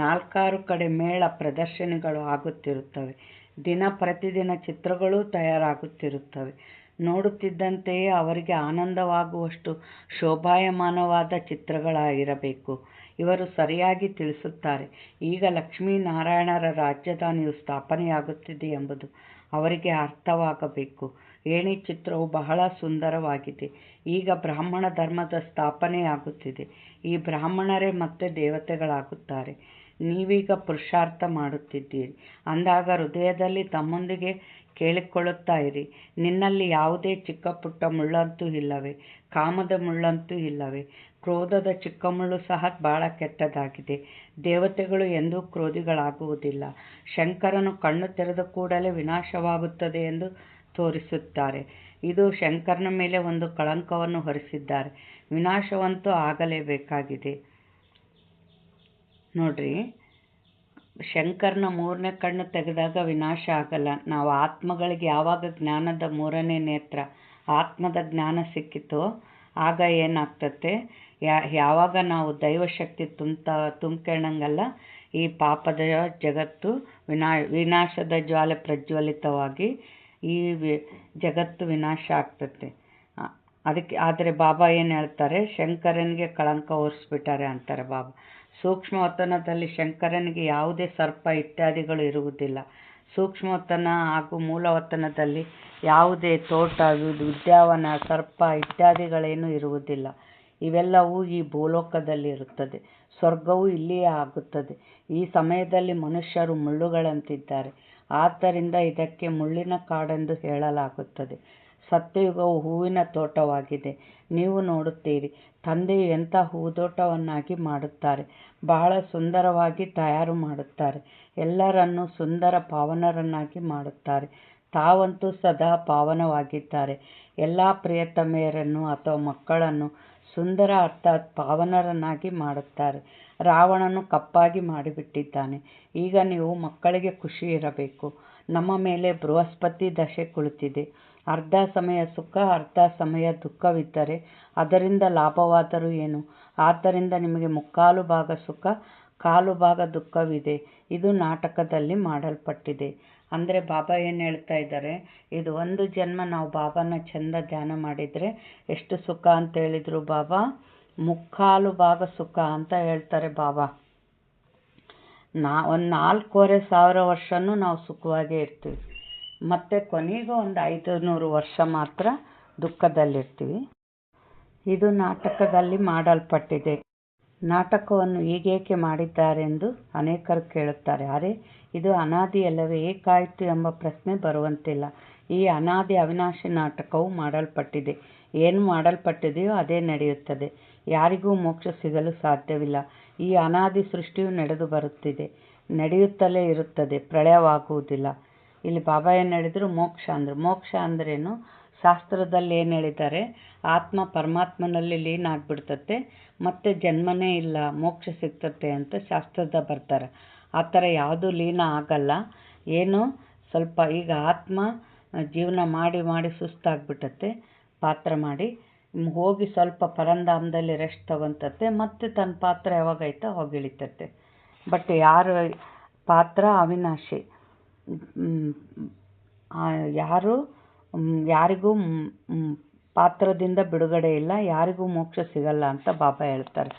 4 ಕಡೆ ಮೇಳ ಪ್ರದರ್ಶನಗಳು ಆಗುತ್ತಿರುತ್ತವೆ. ದಿನ ಪ್ರತಿದಿನ ಚಿತ್ರಗಳೂ ತಯಾರಾಗುತ್ತಿರುತ್ತವೆ. ನೋಡುತ್ತಿದ್ದಂತೆಯೇ ಅವರಿಗೆ ಆನಂದವಾಗುವಷ್ಟು ಶೋಭಾಯಮಾನವಾದ ಚಿತ್ರಗಳಾಗಿರಬೇಕು. ಇವರು ಸರಿಯಾಗಿ ತಿಳಿಸುತ್ತಾರೆ. ಈಗ ಲಕ್ಷ್ಮೀನಾರಾಯಣರ ರಾಜಧಾನಿಯು ಸ್ಥಾಪನೆಯಾಗುತ್ತಿದೆ ಎಂಬುದು ಅವರಿಗೆ ಅರ್ಥವಾಗಬೇಕು. ಏಣಿ ಚಿತ್ರವು ಬಹಳ ಸುಂದರವಾಗಿದೆ. ಈಗ ಬ್ರಾಹ್ಮಣ ಧರ್ಮದ ಸ್ಥಾಪನೆಯಾಗುತ್ತಿದೆ. ಈ ಬ್ರಾಹ್ಮಣರೇ ಮತ್ತೆ ದೇವತೆಗಳಾಗುತ್ತಾರೆ. ನೀವೀಗ ಪುರುಷಾರ್ಥ ಮಾಡುತ್ತಿದ್ದೀರಿ ಅಂದಾಗ ಹೃದಯದಲ್ಲಿ ತಮ್ಮೊಂದಿಗೆ ಕೇಳಿಕೊಳ್ಳುತ್ತಾ ಇರಿ, ನಿನ್ನಲ್ಲಿ ಯಾವುದೇ ಚಿಕ್ಕ ಪುಟ್ಟ ಮುಳ್ಳಂತೂ ಇಲ್ಲವೇ, ಕಾಮದ ಮುಳ್ಳಂತೂ ಇಲ್ಲವೇ. ಕ್ರೋಧದ ಚಿಕ್ಕ ಮುಳ್ಳು ಸಹ ಬಹಳ ಕೆಟ್ಟದಾಗಿದೆ. ದೇವತೆಗಳು ಎಂದೂ ಕ್ರೋಧಿಗಳಾಗುವುದಿಲ್ಲ. ಶಂಕರನು ಕಣ್ಣು ತೆರೆದ ಕೂಡಲೇ ವಿನಾಶವಾಗುತ್ತದೆ ಎಂದು ತೋರಿಸುತ್ತಾರೆ. ಇದು ಶಂಕರನ ಮೇಲೆ ಒಂದು ಕಳಂಕವನ್ನು ಹೊರಿಸಿದ್ದಾರೆ. ವಿನಾಶವಂತೂ ಆಗಲೇಬೇಕಾಗಿದೆ. ನೋಡ್ರಿ, ಶಂಕರನ 3ನೇ ಕಣ್ಣು ತೆಗೆದಾಗ ವಿನಾಶ ಆಗಲ್ಲ. ನಾವು ಆತ್ಮಗಳಿಗೆ ಯಾವಾಗ ಜ್ಞಾನದ 3ನೇ ನೇತ್ರ, ಆತ್ಮದ ಜ್ಞಾನ ಸಿಕ್ಕಿತೋ ಆಗ ಏನಾಗ್ತತೆ, ಯಾವಾಗ ನಾವು ದೈವಶಕ್ತಿ ತುಂಬ್ಕೊಳ್ಳಂಗಲ್ಲ, ಈ ಪಾಪದ ಜಗತ್ತು ವಿನಾಶದ ಜ್ವಾಲೆ ಪ್ರಜ್ವಲಿತವಾಗಿ ಈ ಜಗತ್ತು ವಿನಾಶ ಆಗ್ತತೆ. ಆದರೆ ಬಾಬಾ ಏನು ಹೇಳ್ತಾರೆ, ಶಂಕರನಿಗೆ ಕಳಂಕ ಹೊರಿಸ್ಬಿಟ್ಟಾರೆ ಅಂತಾರೆ ಬಾಬಾ. ಸೂಕ್ಷ್ಮವತನದಲ್ಲಿ ಶಂಕರನಿಗೆ ಯಾವುದೇ ಸರ್ಪ ಇತ್ಯಾದಿಗಳು ಇರುವುದಿಲ್ಲ. ಸೂಕ್ಷ್ಮವತನ ಹಾಗೂ ಮೂಲವತನದಲ್ಲಿ ಯಾವುದೇ ತೋಟ, ಉದ್ಯಾನವನ, ಸರ್ಪ ಇತ್ಯಾದಿಗಳೇನೂ ಇರುವುದಿಲ್ಲ. ಇವೆಲ್ಲವೂ ಈ ಭೂಲೋಕದಲ್ಲಿ ಇರುತ್ತದೆ. ಸ್ವರ್ಗವೂ ಇಲ್ಲಿಯೇ ಆಗುತ್ತದೆ. ಈ ಸಮಯದಲ್ಲಿ ಮನುಷ್ಯರು ಮುಳ್ಳುಗಳಂತಿದ್ದಾರೆ. ಆದ್ದರಿಂದ ಇದಕ್ಕೆ ಮುಳ್ಳಿನ ಕಾಡೆಂದು ಹೇಳಲಾಗುತ್ತದೆ. ಸತ್ಯಯುಗವು ಹೂವಿನ ತೋಟವಾಗಿದೆ. ನೀವು ನೋಡುತ್ತೀರಿ, ತಂದೆಯು ಎಂಥ ಹೂದೋಟವನ್ನಾಗಿ ಮಾಡುತ್ತಾರೆ. ಬಹಳ ಸುಂದರವಾಗಿ ತಯಾರು ಮಾಡುತ್ತಾರೆ. ಎಲ್ಲರನ್ನೂ ಸುಂದರ ಪಾವನರನ್ನಾಗಿ ಮಾಡುತ್ತಾರೆ. ತಾವಂತೂ ಸದಾ ಪಾವನವಾಗಿದ್ದಾರೆ. ಎಲ್ಲ ಪ್ರಿಯತಮೆಯರನ್ನು ಅಥವಾ ಮಕ್ಕಳನ್ನು ಸುಂದರ ಅರ್ಥಾತ್ ಪಾವನರನ್ನಾಗಿ ಮಾಡುತ್ತಾರೆ. ರಾವಣನು ಕಪ್ಪಾಗಿ ಮಾಡಿಬಿಟ್ಟಿದ್ದಾನೆ. ಈಗ ನೀವು ಮಕ್ಕಳಿಗೆ ಖುಷಿ ಇರಬೇಕು. ನಮ್ಮ ಮೇಲೆ ಬೃಹಸ್ಪತಿ ದಶೆ ಕುಳಿತಿದೆ. ಅರ್ಧ ಸಮಯ ಸುಖ, ಅರ್ಧ ಸಮಯ ದುಃಖವಿದ್ದರೆ ಅದರಿಂದ ಲಾಭವಾದರೂ ಏನು. ಆದ್ದರಿಂದ ನಿಮಗೆ 3/4 ಭಾಗ ಸುಖ, 1/4 ಭಾಗ ದುಃಖವಿದೆ. ಇದು ನಾಟಕದಲ್ಲಿ ಮಾಡಲ್ಪಟ್ಟಿದೆ. ಅಂದರೆ ಬಾಬಾ ಏನು ಹೇಳ್ತಾ ಇದ್ದಾರೆ, ಇದು ಒಂದು ಜನ್ಮ ನಾವು ಬಾಬಾನ ಚಂದ ಧ್ಯಾನ ಮಾಡಿದರೆ ಎಷ್ಟು ಸುಖ ಅಂತ ಹೇಳಿದರು ಬಾಬಾ. 3/4 ಭಾಗ ಸುಖ ಅಂತ ಹೇಳ್ತಾರೆ ಬಾಬಾ. ಒಂದು 4,500 ವರ್ಷನೂ ನಾವು ಸುಖವಾಗೇ ಇರ್ತೀವಿ. ಮತ್ತು ಕೊನೆಗೂ ಒಂದು 500 ವರ್ಷ ಮಾತ್ರ ದುಃಖದಲ್ಲಿರ್ತೀವಿ. ಇದು ನಾಟಕದಲ್ಲಿ ಮಾಡಲ್ಪಟ್ಟಿದೆ. ನಾಟಕವನ್ನು ಹೀಗೇಕೆ ಮಾಡಿದ್ದಾರೆಂದು ಅನೇಕರು ಕೇಳುತ್ತಾರೆ. ಅರೆ, ಇದು ಅನಾದಿಯಲ್ಲವೇ, ಏಕಾಯಿತು ಎಂಬ ಪ್ರಶ್ನೆ ಬರುವಂತಿಲ್ಲ. ಈ ಅನಾದಿ ಅವಿನಾಶಿ ನಾಟಕವು ಮಾಡಲ್ಪಟ್ಟಿದೆ. ಏನು ಮಾಡಲ್ಪಟ್ಟಿದೆಯೋ ಅದೇ ನಡೆಯುತ್ತದೆ. ಯಾರಿಗೂ ಮೋಕ್ಷ ಸಿಗಲು ಸಾಧ್ಯವಿಲ್ಲ. ಈ ಅನಾದಿ ಸೃಷ್ಟಿಯು ನಡೆದು ಬರುತ್ತಿದೆ, ನಡೆಯುತ್ತಲೇ ಇರುತ್ತದೆ, ಪ್ರಳಯವಾಗುವುದಿಲ್ಲ. ಇಲ್ಲಿ ಬಾಬಾ ಏನು ಹೇಳಿದ್ರು? ಮೋಕ್ಷ ಅಂದ್ರೇನು? ಶಾಸ್ತ್ರದಲ್ಲಿ ಏನು ಹೇಳಿದ್ದಾರೆ? ಆತ್ಮ ಪರಮಾತ್ಮನಲ್ಲಿ ಲೀನ ಆಗಿಬಿಡ್ತತೆ, ಮತ್ತೆ ಜನ್ಮನೇ ಇಲ್ಲ, ಮೋಕ್ಷ ಸಿಗ್ತತೆ ಅಂತ ಶಾಸ್ತ್ರದ ಬರ್ತಾರೆ. ಆ ಥರ ಯಾವುದೂ ಲೀನ ಆಗಲ್ಲ. ಏನು ಸ್ವಲ್ಪ ಈಗ ಆತ್ಮ ಜೀವನ ಮಾಡಿ ಮಾಡಿ ಸುಸ್ತಾಗ್ಬಿಟ್ಟತೆ, ಪಾತ್ರ ಮಾಡಿ ಹೋಗಿ ಸ್ವಲ್ಪ ಪರಂಧಾಮದಲ್ಲಿ ರೆಸ್ಟ್ ತಗೊತತೆ, ಮತ್ತೆ ತನ್ನ ಪಾತ್ರ ಯಾವಾಗೈತೆ ಅವಾಗ ಇಳಿತತೆ. ಬಟ್ ಯಾರು ಪಾತ್ರ ಅವಿನಾಶಿ, ಯಾರಿಗೂ ಪಾತ್ರದಿಂದ ಬಿಡುಗಡೆ ಇಲ್ಲ, ಯಾರಿಗೂ ಮೋಕ್ಷ ಸಿಗಲ್ಲ ಅಂತ ಬಾಬಾ ಹೇಳ್ತಾರೆ.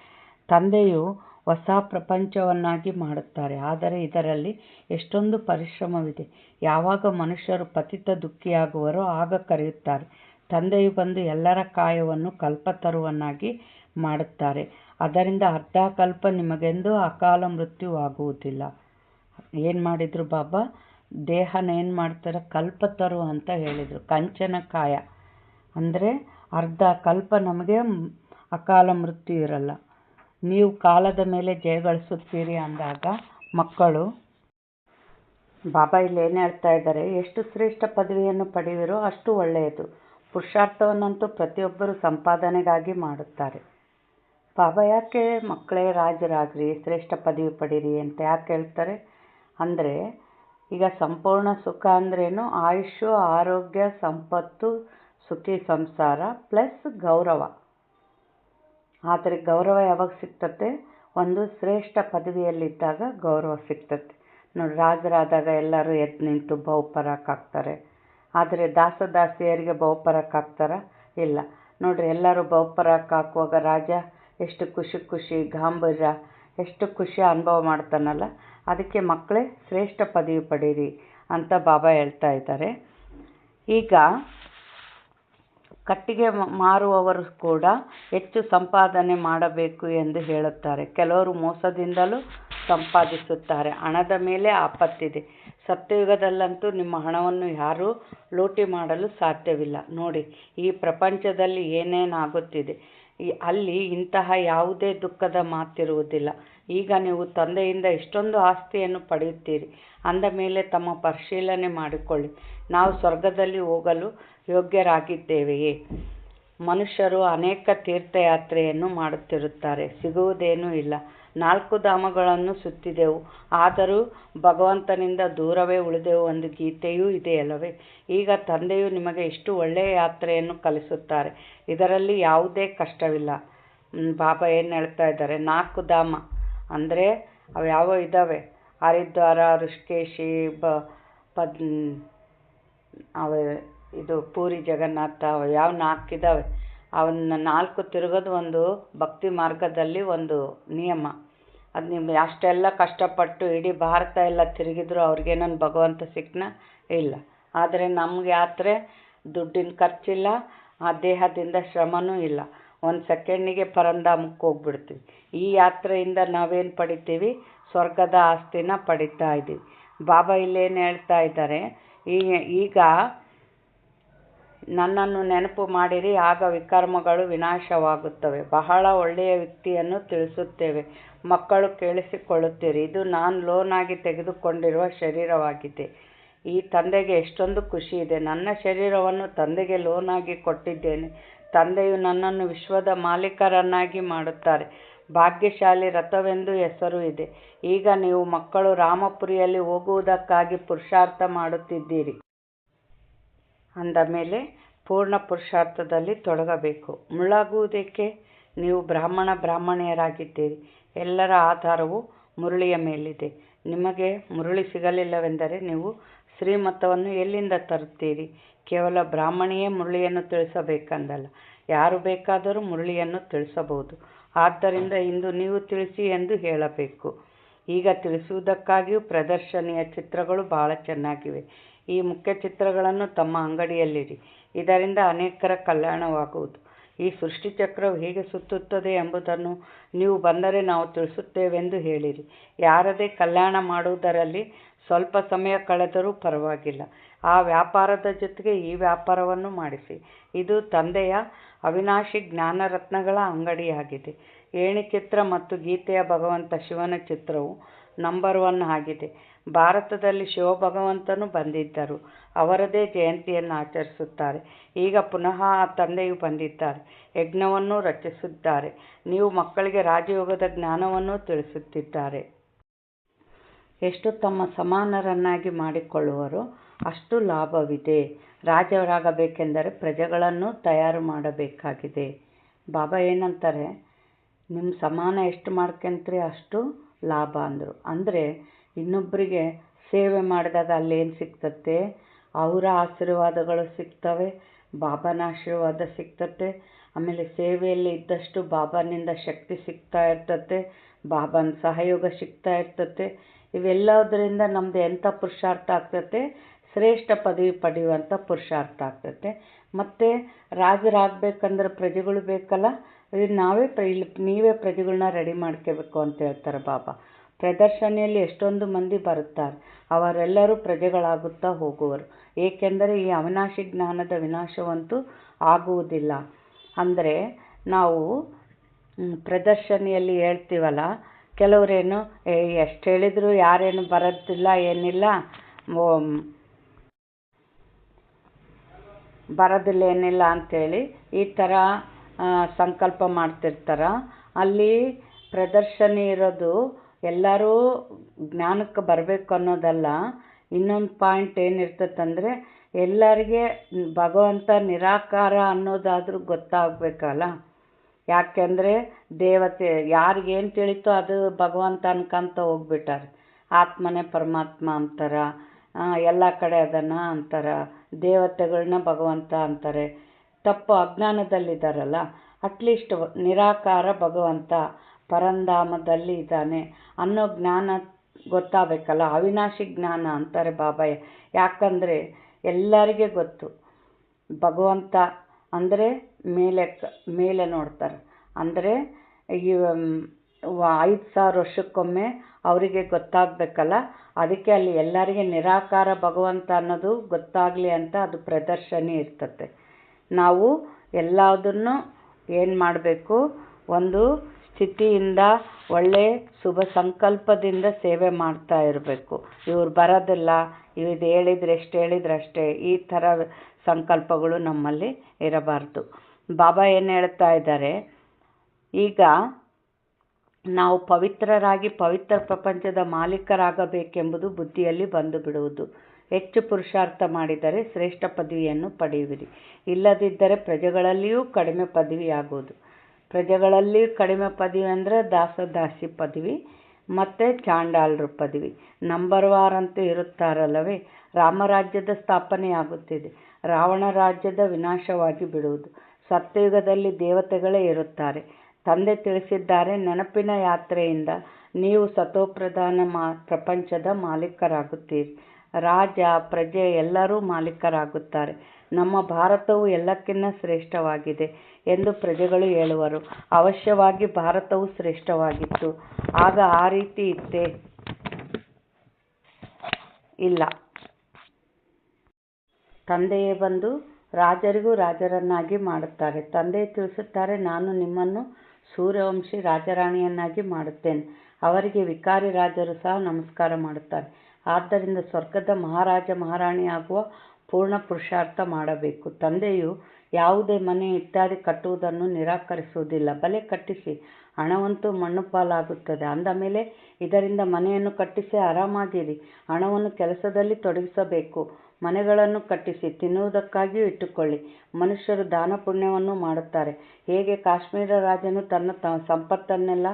ತಂದೆಯು ಹೊಸ ಪ್ರಪಂಚವನ್ನಾಗಿ ಮಾಡುತ್ತಾರೆ, ಆದರೆ ಇದರಲ್ಲಿ ಎಷ್ಟೊಂದು ಪರಿಶ್ರಮವಿದೆ. ಯಾವಾಗ ಮನುಷ್ಯರು ಪತಿತ ದುಃಖಿಯಾಗುವರೋ ಆಗ ಕರೆಯುತ್ತಾರೆ. ತಂದೆಯು ಬಂದು ಎಲ್ಲರ ಕಾಯವನ್ನು ಕಲ್ಪತರುವನ್ನಾಗಿ ಮಾಡುತ್ತಾರೆ. ಅದರಿಂದ ಅರ್ಧ ಕಲ್ಪ ನಿಮಗೆಂದೂ ಅಕಾಲ ಮೃತ್ಯುವಾಗುವುದಿಲ್ಲ. ಏನು ಮಾಡಿದರು ಬಾಬಾ? ದೇಹನ ಏನು ಮಾಡ್ತಾರೆ? ಕಲ್ಪತರು ಅಂತ ಹೇಳಿದರು. ಕಂಚನ ಕಾಯ ಅಂದರೆ ಅರ್ಧ ಕಲ್ಪ ನಮಗೆ ಅಕಾಲ ಮೃತ್ಯು ಇರಲ್ಲ. ನೀವು ಕಾಲದ ಮೇಲೆ ಜಯಗಳಿಸುತ್ತೀರಿ ಅಂದಾಗ ಮಕ್ಕಳು, ಬಾಬಾ ಇಲ್ಲಿ ಏನು ಹೇಳ್ತಾ ಇದ್ದಾರೆ? ಎಷ್ಟು ಶ್ರೇಷ್ಠ ಪದವಿಯನ್ನು ಪಡೆಯುವಿರೋ ಅಷ್ಟು ಒಳ್ಳೆಯದು. ಪುರುಷಾರ್ಥವನ್ನಂತೂ ಪ್ರತಿಯೊಬ್ಬರು ಸಂಪಾದನೆಗಾಗಿ ಮಾಡುತ್ತಾರೆ. ಬಾಬಾ ಯಾಕೆ ಮಕ್ಕಳೇ ರಾಜರಾಗ್ರಿ, ಶ್ರೇಷ್ಠ ಪದವಿ ಪಡೀರಿ ಅಂತ ಯಾಕೆ ಹೇಳ್ತಾರೆ ಅಂದರೆ, ಈಗ ಸಂಪೂರ್ಣ ಸುಖ ಅಂದ್ರೇನು? ಆಯುಷ್ಯು, ಆರೋಗ್ಯ, ಸಂಪತ್ತು, ಸುಖಿ ಸಂಸಾರ ಪ್ಲಸ್ ಗೌರವ. ಆದರೆ ಗೌರವ ಯಾವಾಗ ಸಿಗ್ತತೆ? ಒಂದು ಶ್ರೇಷ್ಠ ಪದವಿಯಲ್ಲಿದ್ದಾಗ ಗೌರವ ಸಿಗ್ತತೆ. ನೋಡಿ, ರಾಜರಾದಾಗ ಎಲ್ಲರೂ ಎದ್ದು ನಿಂತು ಬಹುಪರಾಕ್ ಹಾಕ್ತಾರೆ. ಆದರೆ ದಾಸದಾಸಿಯರಿಗೆ ಬಹುಪರಾಕ್ ಹಾಕ್ತಾರ? ಇಲ್ಲ. ನೋಡ್ರಿ, ಎಲ್ಲರೂ ಬಹುಪರಾಕ್ ಹಾಕುವಾಗ ರಾಜ ಎಷ್ಟು ಖುಷಿ ಗಾಂಭೀರ್ಯ, ಎಷ್ಟು ಖುಷಿ ಅನುಭವ ಮಾಡ್ತಾನಲ್ಲ. ಅದಕ್ಕೆ ಮಕ್ಕಳೇ ಶ್ರೇಷ್ಠ ಪದವಿ ಪಡೀರಿ ಅಂತ ಬಾಬಾ ಹೇಳ್ತಾ ಇದ್ದಾರೆ. ಈಗ ಕಟ್ಟಿಗೆ ಮಾರುವವರು ಕೂಡ ಹೆಚ್ಚು ಸಂಪಾದನೆ ಮಾಡಬೇಕು ಎಂದು ಹೇಳುತ್ತಾರೆ. ಕೆಲವರು ಮೋಸದಿಂದಲೂ ಸಂಪಾದಿಸುತ್ತಾರೆ. ಹಣದ ಮೇಲೆ ಆಪತ್ತಿದೆ. ಸತ್ಯಯುಗದಲ್ಲಂತೂ ನಿಮ್ಮ ಹಣವನ್ನು ಯಾರೂ ಲೂಟಿ ಮಾಡಲು ಸಾಧ್ಯವಿಲ್ಲ. ನೋಡಿ, ಈ ಪ್ರಪಂಚದಲ್ಲಿ ಏನೇನಾಗುತ್ತಿದೆ, ಅಲ್ಲಿ ಇಂತಹ ಯಾವುದೇ ದುಃಖದ ಮಾತಿರುವುದಿಲ್ಲ. ಈಗ ನೀವು ತಂದೆಯಿಂದ ಇಷ್ಟೊಂದು ಆಸ್ತಿಯನ್ನು ಪಡೆಯುತ್ತೀರಿ ಅಂದ ಮೇಲೆ ತಮ್ಮ ಪರಿಶೀಲನೆ ಮಾಡಿಕೊಳ್ಳಿ. ನಾವು ಸ್ವರ್ಗದಲ್ಲಿ ಹೋಗಲು ಯೋಗ್ಯರಾಗಿದ್ದೇವೆಯೇ? ಮನುಷ್ಯರು ಅನೇಕ ತೀರ್ಥಯಾತ್ರೆಯನ್ನು ಮಾಡುತ್ತಿರುತ್ತಾರೆ, ಸಿಗುವುದೇನೂ ಇಲ್ಲ. 4 ಧಾಮಗಳನ್ನು ಸುತ್ತಿದೆವು, ಆದರೂ ಭಗವಂತನಿಂದ ದೂರವೇ ಉಳಿದೆವು ಒಂದು ಗೀತೆಯೂ ಇದೆಯಲ್ಲವೇ? ಈಗ ತಂದೆಯು ನಿಮಗೆ ಇಷ್ಟು ಒಳ್ಳೆಯ ಯಾತ್ರೆಯನ್ನು ಕಲಿಸುತ್ತಾರೆ, ಇದರಲ್ಲಿ ಯಾವುದೇ ಕಷ್ಟವಿಲ್ಲ. ಬಾಬಾ ಏನು ಹೇಳ್ತಾ ಇದ್ದಾರೆ? 4 ಧಾಮ ಅಂದರೆ ಅವು ಯಾವ ಇದ್ದಾವೆ? ಹರಿದ್ವಾರ, ಋಷಿಕೇಶಿ, ಇದು ಪೂರಿ ಜಗನ್ನಾಥ, ಯಾವ 4 ಇದ್ದಾವೆ. ಅವನ್ನ 4 ತಿರುಗೋದು ಒಂದು ಭಕ್ತಿ ಮಾರ್ಗದಲ್ಲಿ ಒಂದು ನಿಯಮ. ಅದು ನಿಮ್ಗೆ ಅಷ್ಟೆಲ್ಲ ಕಷ್ಟಪಟ್ಟು ಇಡೀ ಭಾರತ ಎಲ್ಲ ತಿರುಗಿದ್ರು ಅವ್ರಿಗೇನನ್ನು ಭಗವಂತ ಸಿಕ್ಕನ? ಇಲ್ಲ. ಆದರೆ ನಮ್ಗೆ ಯಾತ್ರೆ ದುಡ್ಡಿನ ಖರ್ಚಿಲ್ಲ, ಆ ದೇಹದಿಂದ ಶ್ರಮನೂ ಇಲ್ಲ. 1 ಸೆಕೆಂಡಿಗೆ ಪರಂಧಾಮಕ್ಕೆ ಹೋಗ್ಬಿಡ್ತೀವಿ. ಈ ಯಾತ್ರೆಯಿಂದ ನಾವೇನು ಪಡಿತೀವಿ? ಸ್ವರ್ಗದ ಆಸ್ತಿನ ಪಡಿತಾ ಇದ್ದೀವಿ. ಬಾಬಾ ಇಲ್ಲೇನು ಹೇಳ್ತಾ ಇದ್ದಾರೆ? ಈಗ ನನ್ನನ್ನು ನೆನಪು ಮಾಡಿರಿ, ಆಗ ವಿಕರ್ಮಗಳು ವಿನಾಶವಾಗುತ್ತವೆ. ಬಹಳ ಒಳ್ಳೆಯ ವ್ಯಕ್ತಿಯನ್ನು ತಿಳಿಸುತ್ತೇವೆ, ಮಕ್ಕಳು ಕೇಳಿಸಿಕೊಳ್ಳುತ್ತೀರಿ. ಇದು ನಾನು ಲೋನಾಗಿ ತೆಗೆದುಕೊಂಡಿರುವ ಶರೀರವಾಗಿದೆ. ಈ ತಂದೆಗೆ ಎಷ್ಟೊಂದು ಖುಷಿ ಇದೆ. ನನ್ನ ಶರೀರವನ್ನು ತಂದೆಗೆ ಲೋನಾಗಿ ಕೊಟ್ಟಿದ್ದೇನೆ. ತಂದೆಯು ನನ್ನನ್ನು ವಿಶ್ವದ ಮಾಲೀಕರನ್ನಾಗಿ ಮಾಡುತ್ತಾರೆ. ಭಾಗ್ಯಶಾಲಿ ರಥವೆಂದು ಹೆಸರು ಇದೆ. ಈಗ ನೀವು ಮಕ್ಕಳು ರಾಮಪುರಿಯಲ್ಲಿ ಹೋಗುವುದಕ್ಕಾಗಿ ಪುರುಷಾರ್ಥ ಮಾಡುತ್ತಿದ್ದೀರಿ. ಅಂದ ಮೇಲೆ ಪೂರ್ಣ ಪುರುಷಾರ್ಥದಲ್ಲಿ ತೊಡಗಬೇಕು. ಮುಳ್ಳಾಗುವುದಕ್ಕೆ? ನೀವು ಬ್ರಾಹ್ಮಣಿಯರಾಗಿದ್ದೀರಿ. ಎಲ್ಲರ ಆಧಾರವು ಮುರಳಿಯ ಮೇಲಿದೆ. ನಿಮಗೆ ಮುರಳಿ ಸಿಗಲಿಲ್ಲವೆಂದರೆ ನೀವು ಶ್ರೀಮತವನ್ನು ಎಲ್ಲಿಂದ ತರುತ್ತೀರಿ? ಕೇವಲ ಬ್ರಾಹ್ಮಣಿಯೇ ಮುರಳಿಯನ್ನು ತಿಳಿಸಬೇಕೆಂದಲ್ಲ, ಯಾರು ಬೇಕಾದರೂ ಮುರಳಿಯನ್ನು ತಿಳಿಸಬಹುದು. ಆದ್ದರಿಂದ ಇಂದು ನೀವು ತಿಳಿಸಿ ಎಂದು ಹೇಳಬೇಕು. ಈಗ ತಿಳಿಸುವುದಕ್ಕಾಗಿಯೂ ಪ್ರದರ್ಶನೀಯ ಚಿತ್ರಗಳು ಬಹಳ ಚೆನ್ನಾಗಿವೆ. ಈ ಮುಖ್ಯ ಚಿತ್ರಗಳನ್ನು ತಮ್ಮ ಅಂಗಡಿಯಲ್ಲಿಡಿ. ಇದರಿಂದ ಅನೇಕರ ಕಲ್ಯಾಣವಾಗುವುದು. ಈ ಸೃಷ್ಟಿಚಕ್ರವು ಹೇಗೆ ಸುತ್ತುತ್ತದೆ ಎಂಬುದನ್ನು ನೀವು ಬಂದರೆ ನಾವು ತಿಳಿಸುತ್ತೇವೆಂದು ಹೇಳಿರಿ. ಯಾರದೇ ಕಲ್ಯಾಣ ಮಾಡುವುದರಲ್ಲಿ ಸ್ವಲ್ಪ ಸಮಯ ಕಳೆದರೂ ಪರವಾಗಿಲ್ಲ. ಆ ವ್ಯಾಪಾರದ ಜೊತೆಗೆ ಈ ವ್ಯಾಪಾರವನ್ನು ಮಾಡಿಸಿ. ಇದು ತಂದೆಯ ಅವಿನಾಶಿ ಜ್ಞಾನರತ್ನಗಳ ಅಂಗಡಿಯಾಗಿದೆ. ಏಣಿ ಚಿತ್ರ ಮತ್ತು ಗೀತೆಯ ಭಗವಂತ ಶಿವನ ಚಿತ್ರವು ನಂಬರ್ 1 ಆಗಿದೆ. ಭಾರತದಲ್ಲಿ ಶಿವಭಗವಂತನು ಬಂದಿದ್ದರು. ಅವರದೇ ಜಯಂತಿಯನ್ನು ಆಚರಿಸುತ್ತಾರೆ. ಈಗ ಪುನಃ ಆ ತಂದೆಯು ಬಂದಿದ್ದಾರೆ. ಯಜ್ಞವನ್ನು ರಚಿಸಿದ್ದಾರೆ. ನೀವು ಮಕ್ಕಳಿಗೆ ರಾಜಯೋಗದ ಜ್ಞಾನವನ್ನು ತಿಳಿಸುತ್ತಿದ್ದಾರೆ. ಎಷ್ಟು ತಮ್ಮ ಸಮಾನರನ್ನಾಗಿ ಮಾಡಿಕೊಳ್ಳುವರೋ ಅಷ್ಟು ಲಾಭವಿದೆ. ರಾಜರಾಗಬೇಕೆಂದರೆ ಪ್ರಜೆಗಳನ್ನು ತಯಾರು ಮಾಡಬೇಕಾಗಿದೆ. ಬಾಬಾ ಏನಂತಾರೆ, ನಿಮ್ಮ ಸಮಾನ ಎಷ್ಟು ಮಾಡ್ಕೊಂತೀರಿ ಅಷ್ಟು ಲಾಭ ಅಂದರು. ಅಂದರೆ ಇನ್ನೊಬ್ಬರಿಗೆ ಸೇವೆ ಮಾಡಿದಾಗ ಅಲ್ಲೇನು ಸಿಗ್ತತೆ, ಅವರ ಆಶೀರ್ವಾದಗಳು ಸಿಗ್ತವೆ, ಬಾಬಾನ ಆಶೀರ್ವಾದ ಸಿಗ್ತತೆ. ಆಮೇಲೆ ಸೇವೆಯಲ್ಲಿ ಇದ್ದಷ್ಟು ಬಾಬಾನಿಂದ ಶಕ್ತಿ ಸಿಗ್ತಾ ಇರ್ತತೆ, ಬಾಬಾನ ಸಹಯೋಗ ಸಿಗ್ತಾ ಇರ್ತತೆ. ಇವೆಲ್ಲದರಿಂದ ನಮ್ಮದು ಎಂಥ ಪುರುಷಾರ್ಥ ಆಗ್ತತೆ, ಶ್ರೇಷ್ಠ ಪದವಿ ಪಡೆಯುವಂಥ ಪುರುಷಾರ್ಥ ಆಗ್ತತೆ. ಮತ್ತು ರಾಜರಾಗಬೇಕಂದ್ರೆ ಪ್ರಜೆಗಳು ಬೇಕಲ್ಲ, ನೀವೇ ಪ್ರಜೆಗಳನ್ನ ರೆಡಿ ಮಾಡ್ಕೋಬೇಕು ಅಂತ ಹೇಳ್ತಾರೆ ಬಾಬಾ. ಪ್ರದರ್ಶನಿಯಲ್ಲಿ ಎಷ್ಟೊಂದು ಮಂದಿ ಬರುತ್ತಾರೆ, ಅವರೆಲ್ಲರೂ ಪ್ರಜೆಗಳಾಗುತ್ತಾ ಹೋಗುವರು. ಏಕೆಂದರೆ ಈ ಅವಿನಾಶಿ ಜ್ಞಾನದ ವಿನಾಶವಂತೂ ಆಗುವುದಿಲ್ಲ. ಅಂದರೆ ನಾವು ಪ್ರದರ್ಶನಿಯಲ್ಲಿ ಹೇಳ್ತೀವಲ್ಲ, ಕೆಲವರೇನು ಎಷ್ಟು ಹೇಳಿದ್ರು ಯಾರೇನು ಬರೋದಿಲ್ಲ, ಏನಿಲ್ಲ, ಬರೋದಿಲ್ಲ ಏನಿಲ್ಲ ಅಂಥೇಳಿ ಈ ಥರ ಸಂಕಲ್ಪ ಮಾಡ್ತಿರ್ತಾರೆ. ಅಲ್ಲಿ ಪ್ರದರ್ಶನಿ ಇರೋದು ಎಲ್ಲರೂ ಜ್ಞಾನಕ್ಕೆ ಬರಬೇಕು ಅನ್ನೋದಲ್ಲ. ಇನ್ನೊಂದು ಪಾಯಿಂಟ್ ಏನಿರ್ತದಂದರೆ, ಎಲ್ಲರಿಗೆ ಭಗವಂತ ನಿರಾಕಾರ ಅನ್ನೋದಾದರೂ ಗೊತ್ತಾಗಬೇಕಲ್ಲ. ಯಾಕೆಂದರೆ ದೇವತೆ ಯಾರಿಗೇನು ತಿಳಿತೋ ಅದು ಭಗವಂತ ಅನ್ಕೊಂತ ಹೋಗ್ಬಿಟ್ಟಾರೆ. ಆತ್ಮನೇ ಪರಮಾತ್ಮ ಅಂತಾರೆ, ಎಲ್ಲ ಕಡೆ ಅದನ್ನು ಅಂತಾರೆ, ದೇವತೆಗಳನ್ನ ಭಗವಂತ ಅಂತಾರೆ. ತಪ್ಪು ಅಜ್ಞಾನದಲ್ಲಿದ್ದಾರಲ್ಲ. ಅಟ್ಲೀಸ್ಟ್ ನಿರಾಕಾರ ಭಗವಂತ ಪರಂಧಾಮದಲ್ಲಿ ಇದ್ದಾನೆ ಅನ್ನೋ ಜ್ಞಾನ ಗೊತ್ತಾಗಬೇಕಲ್ಲ. ಅವಿನಾಶಿ ಜ್ಞಾನ ಅಂತಾರೆ ಬಾಬಾ. ಯಾಕಂದರೆ ಎಲ್ಲರಿಗೆ ಗೊತ್ತು ಭಗವಂತ ಅಂದರೆ ಮೇಲೆ ನೋಡ್ತಾರೆ. ಅಂದರೆ ಈ 5,000 ವರ್ಷಕ್ಕೊಮ್ಮೆ ಅವರಿಗೆ ಗೊತ್ತಾಗಬೇಕಲ್ಲ. ಅದಕ್ಕೆ ಅಲ್ಲಿ ಎಲ್ಲರಿಗೆ ನಿರಾಕಾರ ಭಗವಂತ ಅನ್ನೋದು ಗೊತ್ತಾಗಲಿ ಅಂತ ಅದು ಪ್ರದರ್ಶನಿ ಇರ್ತತೆ. ನಾವು ಎಲ್ಲದನ್ನು ಏನು ಮಾಡಬೇಕು, ಒಂದು ಸ್ಥಿತಿಯಿಂದ ಒಳ್ಳೆ ಶುಭ ಸಂಕಲ್ಪದಿಂದ ಸೇವೆ ಮಾಡ್ತಾ ಇರಬೇಕು. ಇವ್ರು ಬರೋದಿಲ್ಲ, ಇದು ಹೇಳಿದ್ರೆ ಎಷ್ಟು ಹೇಳಿದ್ರೆ ಅಷ್ಟೇ, ಈ ಥರ ಸಂಕಲ್ಪಗಳು ನಮ್ಮಲ್ಲಿ ಇರಬಾರ್ದು. ಬಾಬಾ ಏನು ಹೇಳ್ತಾ ಇದ್ದಾರೆ, ಈಗ ನಾವು ಪವಿತ್ರರಾಗಿ ಪವಿತ್ರ ಪ್ರಪಂಚದ ಮಾಲೀಕರಾಗಬೇಕೆಂಬುದು ಬುದ್ಧಿಯಲ್ಲಿ ಬಂದು ಬಿಡುವುದು. ಹೆಚ್ಚು ಪುರುಷಾರ್ಥ ಮಾಡಿದರೆ ಶ್ರೇಷ್ಠ ಪದವಿಯನ್ನು ಪಡೆಯುವಿರಿ. ಇಲ್ಲದಿದ್ದರೆ ಪ್ರಜೆಗಳಲ್ಲಿಯೂ ಕಡಿಮೆ ಪದವಿಯಾಗುವುದು. ಪ್ರಜೆಗಳಲ್ಲಿಯೂ ಕಡಿಮೆ ಪದವಿ ಅಂದರೆ ದಾಸಿ ಪದವಿ ಮತ್ತು ಚಾಂಡಾಲರ ಪದವಿ. ನಂಬರ್ 1 ಅಂತೂ ಇರುತ್ತಾರಲ್ಲವೇ. ರಾಮರಾಜ್ಯದ ಸ್ಥಾಪನೆಯಾಗುತ್ತಿದೆ. ರಾವಣ ರಾಜ್ಯದ ವಿನಾಶವಾಗಿ ಬಿಡುವುದು. ಸತ್ಯಯುಗದಲ್ಲಿ ದೇವತೆಗಳೇ ಇರುತ್ತಾರೆ. ತಂದೆ ತಿಳಿಸಿದ್ದಾರೆ, ನೆನಪಿನ ಯಾತ್ರೆಯಿಂದ ನೀವು ಸತೋಪ್ರಧಾನ ಪ್ರಪಂಚದ ಮಾಲೀಕರಾಗುತ್ತೀರಿ. ರಾಜ ಪ್ರಜೆ ಎಲ್ಲರೂ ಮಾಲೀಕರಾಗುತ್ತಾರೆ. ನಮ್ಮ ಭಾರತವು ಎಲ್ಲಕ್ಕಿಂತ ಶ್ರೇಷ್ಠವಾಗಿದೆ ಎಂದು ಪ್ರಜೆಗಳು ಹೇಳುವರು. ಅವಶ್ಯವಾಗಿ ಭಾರತವು ಶ್ರೇಷ್ಠವಾಗಿತ್ತು. ಆಗ ಆ ರೀತಿ ಇತ್ತೇ? ಇಲ್ಲ. ತಂದೆಯೇ ಬಂದು ರಾಜರಿಗೂ ರಾಜರನ್ನಾಗಿ ಮಾಡುತ್ತಾರೆ. ತಂದೆ ತಿಳಿಸುತ್ತಾರೆ, ನಾನು ನಿಮ್ಮನ್ನು ಸೂರ್ಯವಂಶಿ ರಾಜರಾಣಿಯನ್ನಾಗಿ ಮಾಡುತ್ತೇನೆ. ಅವರಿಗೆ ವಿಕಾರಿ ರಾಜರು ಸಹ ನಮಸ್ಕಾರ ಮಾಡುತ್ತಾರೆ. ಆದ್ದರಿಂದ ಸ್ವರ್ಗದ ಮಹಾರಾಜ ಮಹಾರಾಣಿಯಾಗುವ ಪೂರ್ಣ ಪುರುಷಾರ್ಥ ಮಾಡಬೇಕು. ತಂದೆಯು ಯಾವುದೇ ಮನೆ ಇತ್ಯಾದಿ ಕಟ್ಟುವುದನ್ನು ನಿರಾಕರಿಸುವುದಿಲ್ಲ. ಬಲೆ ಕಟ್ಟಿಸಿ, ಹಣವಂತೂ ಮಣ್ಣು ಪಾಲಾಗುತ್ತದೆ. ಅಂದ ಮೇಲೆ ಇದರಿಂದ ಮನೆಯನ್ನು ಕಟ್ಟಿಸಿ ಆರಾಮಾಗಿರಿ. ಹಣವನ್ನು ಕೆಲಸದಲ್ಲಿ ತೊಡಗಿಸಬೇಕು. ಮನೆಗಳನ್ನು ಕಟ್ಟಿಸಿ ತಿನ್ನುವುದಕ್ಕಾಗಿಯೂ ಇಟ್ಟುಕೊಳ್ಳಿ. ಮನುಷ್ಯರು ದಾನ ಪುಣ್ಯವನ್ನು ಮಾಡುತ್ತಾರೆ. ಹೇಗೆ ಕಾಶ್ಮೀರ ರಾಜನು ತನ್ನ ಸಂಪತ್ತನ್ನೆಲ್ಲ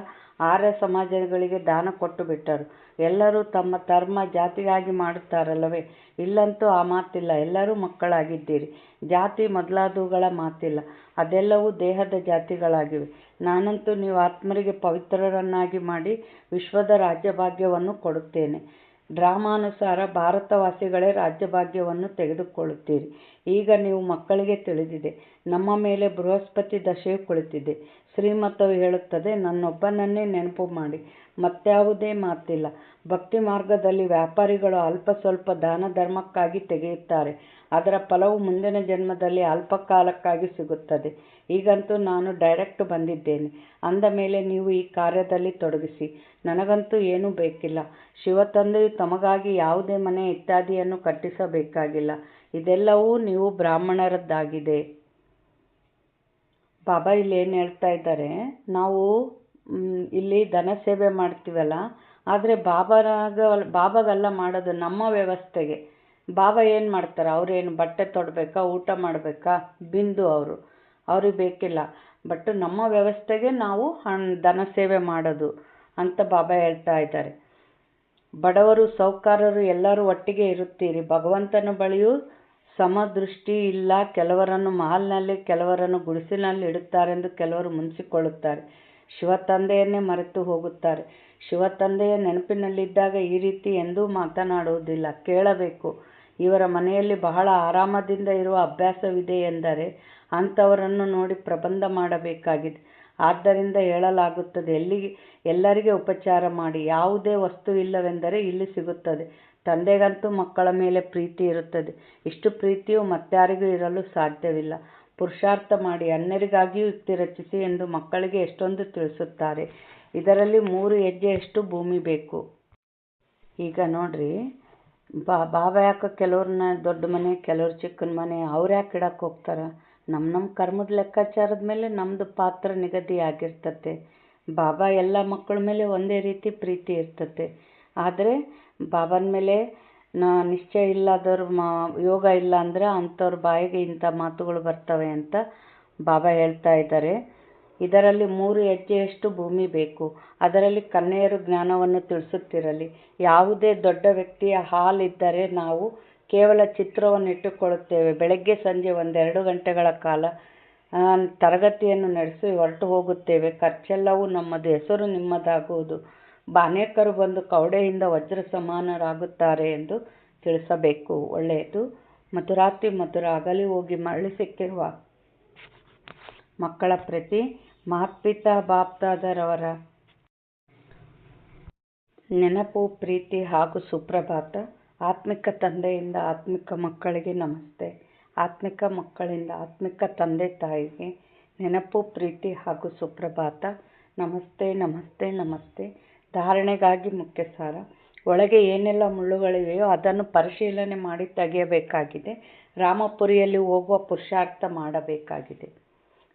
ಆರ್ಯ ಸಮಾಜಗಳಿಗೆ ದಾನ ಕೊಟ್ಟು ಬಿಟ್ಟರು. ಎಲ್ಲರೂ ತಮ್ಮ ಧರ್ಮ ಜಾತಿಗಾಗಿ ಮಾಡುತ್ತಾರಲ್ಲವೇ. ಇಲ್ಲಂತೂ ಆ ಮಾತಿಲ್ಲ. ಎಲ್ಲರೂ ಮಕ್ಕಳಾಗಿದ್ದೀರಿ. ಜಾತಿ ಮೊದಲಾದವುಗಳ ಮಾತಿಲ್ಲ. ಅದೆಲ್ಲವೂ ದೇಹದ ಜಾತಿಗಳಾಗಿವೆ. ನಾನಂತೂ ನೀವು ಆತ್ಮರಿಗೆ ಪವಿತ್ರರನ್ನಾಗಿ ಮಾಡಿ ವಿಶ್ವದ ರಾಜ್ಯಭಾಗ್ಯವನ್ನು ಕೊಡುತ್ತೇನೆ. ಡ್ರಾಮಾನುಸಾರ ಭಾರತವಾಸಿಗಳೇ ರಾಜ್ಯಭಾಗ್ಯವನ್ನು ತೆಗೆದುಕೊಳ್ಳುತ್ತೀರಿ. ಈಗ ನೀವು ಮಕ್ಕಳಿಗೆ ತಿಳಿದಿದೆ, ನಮ್ಮ ಮೇಲೆ ಬೃಹಸ್ಪತಿ ದಶೆಯು ಕುಳಿತಿದೆ. ಶ್ರೀಮತವು ಹೇಳುತ್ತದೆ, ನನ್ನೊಬ್ಬನನ್ನೇ ನೆನಪು ಮಾಡಿ, ಮತ್ಯಾವುದೇ ಮಾತಿಲ್ಲ. ಭಕ್ತಿ ಮಾರ್ಗದಲ್ಲಿ ವ್ಯಾಪಾರಿಗಳು ಅಲ್ಪ ಸ್ವಲ್ಪ ದಾನ ಧರ್ಮಕ್ಕಾಗಿ ತೆಗೆಯುತ್ತಾರೆ. ಅದರ ಫಲವು ಮುಂದಿನ ಜನ್ಮದಲ್ಲಿ ಅಲ್ಪ ಕಾಲಕ್ಕಾಗಿ ಸಿಗುತ್ತದೆ. ಈಗಂತೂ ನಾನು ಡೈರೆಕ್ಟ್ ಬಂದಿದ್ದೇನೆ ಅಂದ ಮೇಲೆ ನೀವು ಈ ಕಾರ್ಯದಲ್ಲಿ ತೊಡಗಿಸಿ. ನನಗಂತೂ ಏನೂ ಬೇಕಿಲ್ಲ. ಶಿವತಂದೆಯು ತಮಗಾಗಿ ಯಾವುದೇ ಮನೆ ಇತ್ಯಾದಿಯನ್ನು ಕಟ್ಟಿಸಬೇಕಾಗಿಲ್ಲ. ಇದೆಲ್ಲವೂ ನೀವು ಬ್ರಾಹ್ಮಣರದ್ದಾಗಿದೆ. ಬಾಬಾ ಇಲ್ಲಿ ಏನು ಹೇಳ್ತಾ ಇದ್ದಾರೆ, ನಾವು ಇಲ್ಲಿ ಧನ ಸೇವೆ ಮಾಡ್ತೀವಲ್ಲ, ಆದರೆ ಬಾಬಾಗಲ್ಲ ಮಾಡೋದು, ನಮ್ಮ ವ್ಯವಸ್ಥೆಗೆ. ಬಾಬಾ ಏನು ಮಾಡ್ತಾರೆ, ಅವ್ರೇನು ಬಟ್ಟೆ ತೊಡಬೇಕಾ, ಊಟ ಮಾಡಬೇಕಾ, ಬಿಂದು ಅವ್ರಿಗೆ ಬೇಕಿಲ್ಲ. ಬಟ್ ನಮ್ಮ ವ್ಯವಸ್ಥೆಗೆ ನಾವು ಧನ ಸೇವೆ ಮಾಡೋದು ಅಂತ ಬಾಬಾ ಹೇಳ್ತಾ ಇದ್ದಾರೆ. ಬಡವರು ಸೌಕಾರರು ಎಲ್ಲರೂ ಒಟ್ಟಿಗೆ ಇರುತ್ತೀರಿ. ಭಗವಂತನ ಬಳಿಯೂ ಸಮದೃಷ್ಟಿ ಇಲ್ಲ. ಕೆಲವರನ್ನು ಮಹಲ್ನಲ್ಲಿ, ಕೆಲವರನ್ನು ಗುಡಿಸಿನಲ್ಲಿ ಇಡುತ್ತಾರೆಂದು ಕೆಲವರು ಮುನಿಸಿಕೊಳ್ಳುತ್ತಾರೆ. ಶಿವತಂದೆಯನ್ನೇ ಮರೆತು ಹೋಗುತ್ತಾರೆ. ಶಿವತಂದೆಯ ನೆನಪಿನಲ್ಲಿದ್ದಾಗ ಈ ರೀತಿ ಎಂದೂ ಮಾತನಾಡುವುದಿಲ್ಲ. ಕೇಳಬೇಕು. ಇವರ ಮನೆಯಲ್ಲಿ ಬಹಳ ಆರಾಮದಿಂದ ಇರುವ ಅಭ್ಯಾಸವಿದೆ ಎಂದರೆ ಅಂಥವರನ್ನು ನೋಡಿ ಪ್ರಬಂಧ ಮಾಡಬೇಕಾಗಿದೆ. ಆದ್ದರಿಂದ ಹೇಳಲಾಗುತ್ತದೆ, ಎಲ್ಲರಿಗೆ ಉಪಚಾರ ಮಾಡಿ. ಯಾವುದೇ ವಸ್ತು ಇಲ್ಲವೆಂದರೆ ಇಲ್ಲಿ ಸಿಗುತ್ತದೆ. ತಂದೆಗಂತೂ ಮಕ್ಕಳ ಮೇಲೆ ಪ್ರೀತಿ ಇರುತ್ತದೆ. ಇಷ್ಟು ಪ್ರೀತಿಯು ಮತ್ಯಾರಿಗೂ ಇರಲು ಸಾಧ್ಯವಿಲ್ಲ. ಪುರುಷಾರ್ಥ ಮಾಡಿ, ಅನ್ಯರಿಗಾಗಿಯೂ ಯುಕ್ತಿ ರಚಿಸಿ ಎಂದು ಮಕ್ಕಳಿಗೆ ಎಷ್ಟೊಂದು ತಿಳಿಸುತ್ತಾರೆ. ಇದರಲ್ಲಿ 3 ಹೆಜ್ಜೆಯಷ್ಟು ಭೂಮಿ ಬೇಕು. ಈಗ ನೋಡ್ರಿ, ಬಾಬಾ ಯಾಕೆ ಕೆಲವ್ರನ್ನ ದೊಡ್ಡ ಮನೆ, ಕೆಲವ್ರು ಚಿಕ್ಕನ ಮನೆ, ಅವ್ರು ಯಾಕೆ ಇಡಕ್ಕೆ ಹೋಗ್ತಾರೆ? ನಮ್ಮ ಕರ್ಮದ ಲೆಕ್ಕಾಚಾರದ ಮೇಲೆ ನಮ್ಮದು ಪಾತ್ರ ನಿಗದಿ ಆಗಿರ್ತತೆ. ಬಾಬಾ ಎಲ್ಲ ಮಕ್ಕಳ ಮೇಲೆ ಒಂದೇ ರೀತಿ ಪ್ರೀತಿ ಇರ್ತತೆ. ಆದರೆ ಬಾಬಾನ ಮೇಲೆ ನಿಶ್ಚಯ ಇಲ್ಲದವ್ರ ಯೋಗ ಇಲ್ಲ ಅಂದರೆ ಅಂಥವ್ರ ಬಾಯಿಗೆ ಇಂಥ ಮಾತುಗಳು ಬರ್ತವೆ ಅಂತ ಬಾಬಾ ಹೇಳ್ತಾ ಇದ್ದಾರೆ. ಇದರಲ್ಲಿ 3 ಹೆಜ್ಜೆಯಷ್ಟು ಭೂಮಿ ಬೇಕು. ಅದರಲ್ಲಿ ಕನ್ಯೆಯರು ಜ್ಞಾನವನ್ನು ತಿಳಿಸುತ್ತಿರಲಿ. ಯಾವುದೇ ದೊಡ್ಡ ವ್ಯಕ್ತಿಯ ಹಾಲಿದ್ದರೆ ನಾವು ಕೇವಲ ಚಿತ್ರವನ್ನು ಇಟ್ಟುಕೊಳ್ಳುತ್ತೇವೆ. ಬೆಳಗ್ಗೆ ಸಂಜೆ 1-2 ಗಂಟೆಗಳ ಕಾಲ ತರಗತಿಯನ್ನು ನಡೆಸಿ ಹೊರಟು ಹೋಗುತ್ತೇವೆ. ಖರ್ಚೆಲ್ಲವೂ ನಮ್ಮದು, ಹೆಸರು ನಿಮ್ಮದಾಗುವುದು. ಅನೇಕರು ಬಂದು ಕವಡೆಯಿಂದ ವಜ್ರ ಸಮಾನರಾಗುತ್ತಾರೆ ಎಂದು ತಿಳಿಸಬೇಕು. ಒಳ್ಳೆಯದು. ಮಧುರಾತಿ ಮಧುರ ಅಗಲಿ ಹೋಗಿ ಮರಳಿ ಸಿಕ್ಕಿರುವ ಮಕ್ಕಳ ಪ್ರತಿ ಮಹತ್ಪಿತಾ ಬಾಪ್ದಾದರವರ ನೆನಪು, ಪ್ರೀತಿ ಹಾಗೂ ಸುಪ್ರಭಾತ. ಆತ್ಮಿಕ ತಂದೆಯಿಂದ ಆತ್ಮಿಕ ಮಕ್ಕಳಿಗೆ ನಮಸ್ತೆ. ಆತ್ಮಿಕ ಮಕ್ಕಳಿಂದ ಆತ್ಮಿಕ ತಂದೆ ತಾಯಿಗೆ ನೆನಪು, ಪ್ರೀತಿ ಹಾಗೂ ಸುಪ್ರಭಾತ. ನಮಸ್ತೆ ನಮಸ್ತೆ ನಮಸ್ತೆ. ಧಾರಣೆಗಾಗಿ ಮುಖ್ಯ ಸಾರ. ಒಳಗೆ ಏನೆಲ್ಲ ಮುಳ್ಳುಗಳಿವೆಯೋ ಅದನ್ನು ಪರಿಶೀಲನೆ ಮಾಡಿ ತೆಗೆಯಬೇಕಾಗಿದೆ. ರಾಮಪುರಿಯಲ್ಲಿ ಹೋಗುವ ಪುರುಷಾರ್ಥ ಮಾಡಬೇಕಾಗಿದೆ.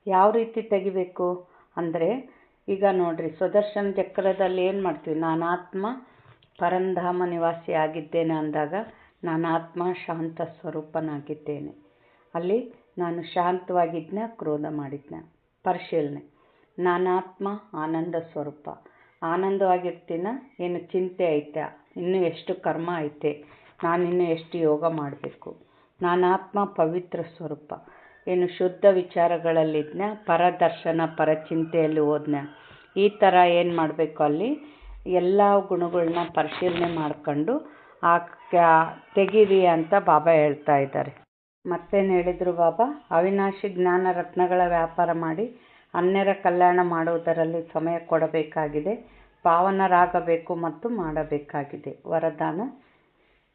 ಯಾವ ರೀತಿ ತೆಗಿಬೇಕು ಅಂದರೆ, ಈಗ ನೋಡ್ರಿ, ಸುದರ್ಶನ ಚಕ್ರದಲ್ಲಿ ಏನು ಮಾಡ್ತೀವಿ, ನಾನಾತ್ಮ ಪರಂಧಾಮ ನಿವಾಸಿ ಆಗಿದ್ದೇನೆ ಅಂದಾಗ ನಾನಾತ್ಮ ಶಾಂತ ಸ್ವರೂಪನಾಗಿದ್ದೇನೆ. ಅಲ್ಲಿ ನಾನು ಶಾಂತವಾಗಿದ್ನ, ಕ್ರೋಧ ಮಾಡಿದ್ನ, ಪರಿಶೀಲನೆ. ನಾನಾತ್ಮ ಆನಂದ ಸ್ವರೂಪ, ಆನಂದವಾಗಿರ್ತೀನ, ಏನು ಚಿಂತೆ ಐತೆ, ಇನ್ನೂ ಎಷ್ಟು ಕರ್ಮ ಐತೆ, ನಾನಿನ್ನೂ ಎಷ್ಟು ಯೋಗ ಮಾಡಬೇಕು. ನಾನಾತ್ಮ ಪವಿತ್ರ ಸ್ವರೂಪ, ಏನು ಶುದ್ಧ ವಿಚಾರಗಳಲ್ಲಿದ್ನ, ಪರದರ್ಶನ, ಪರಚಿಂತೆಯಲ್ಲಿ ಹೋದ್ನ. ಈ ಥರ ಏನು ಮಾಡಬೇಕು, ಅಲ್ಲಿ ಎಲ್ಲ ಗುಣಗಳನ್ನ ಪರಿಶೀಲನೆ ಮಾಡ್ಕೊಂಡು ತೆಗೀರಿ ಅಂತ ಬಾಬಾ ಹೇಳ್ತಾ ಇದ್ದಾರೆ. ಮತ್ತೇನು ಹೇಳಿದರು ಬಾಬಾ? ಅವಿನಾಶಿ ಜ್ಞಾನ ರತ್ನಗಳ ವ್ಯಾಪಾರ ಮಾಡಿ ಅನ್ಯರ ಕಲ್ಯಾಣ ಮಾಡುವುದರಲ್ಲಿ ಸಮಯ ಕೊಡಬೇಕಾಗಿದೆ. ಪಾವನರಾಗಬೇಕು ಮತ್ತು ಮಾಡಬೇಕಾಗಿದೆ. ವರದಾನ: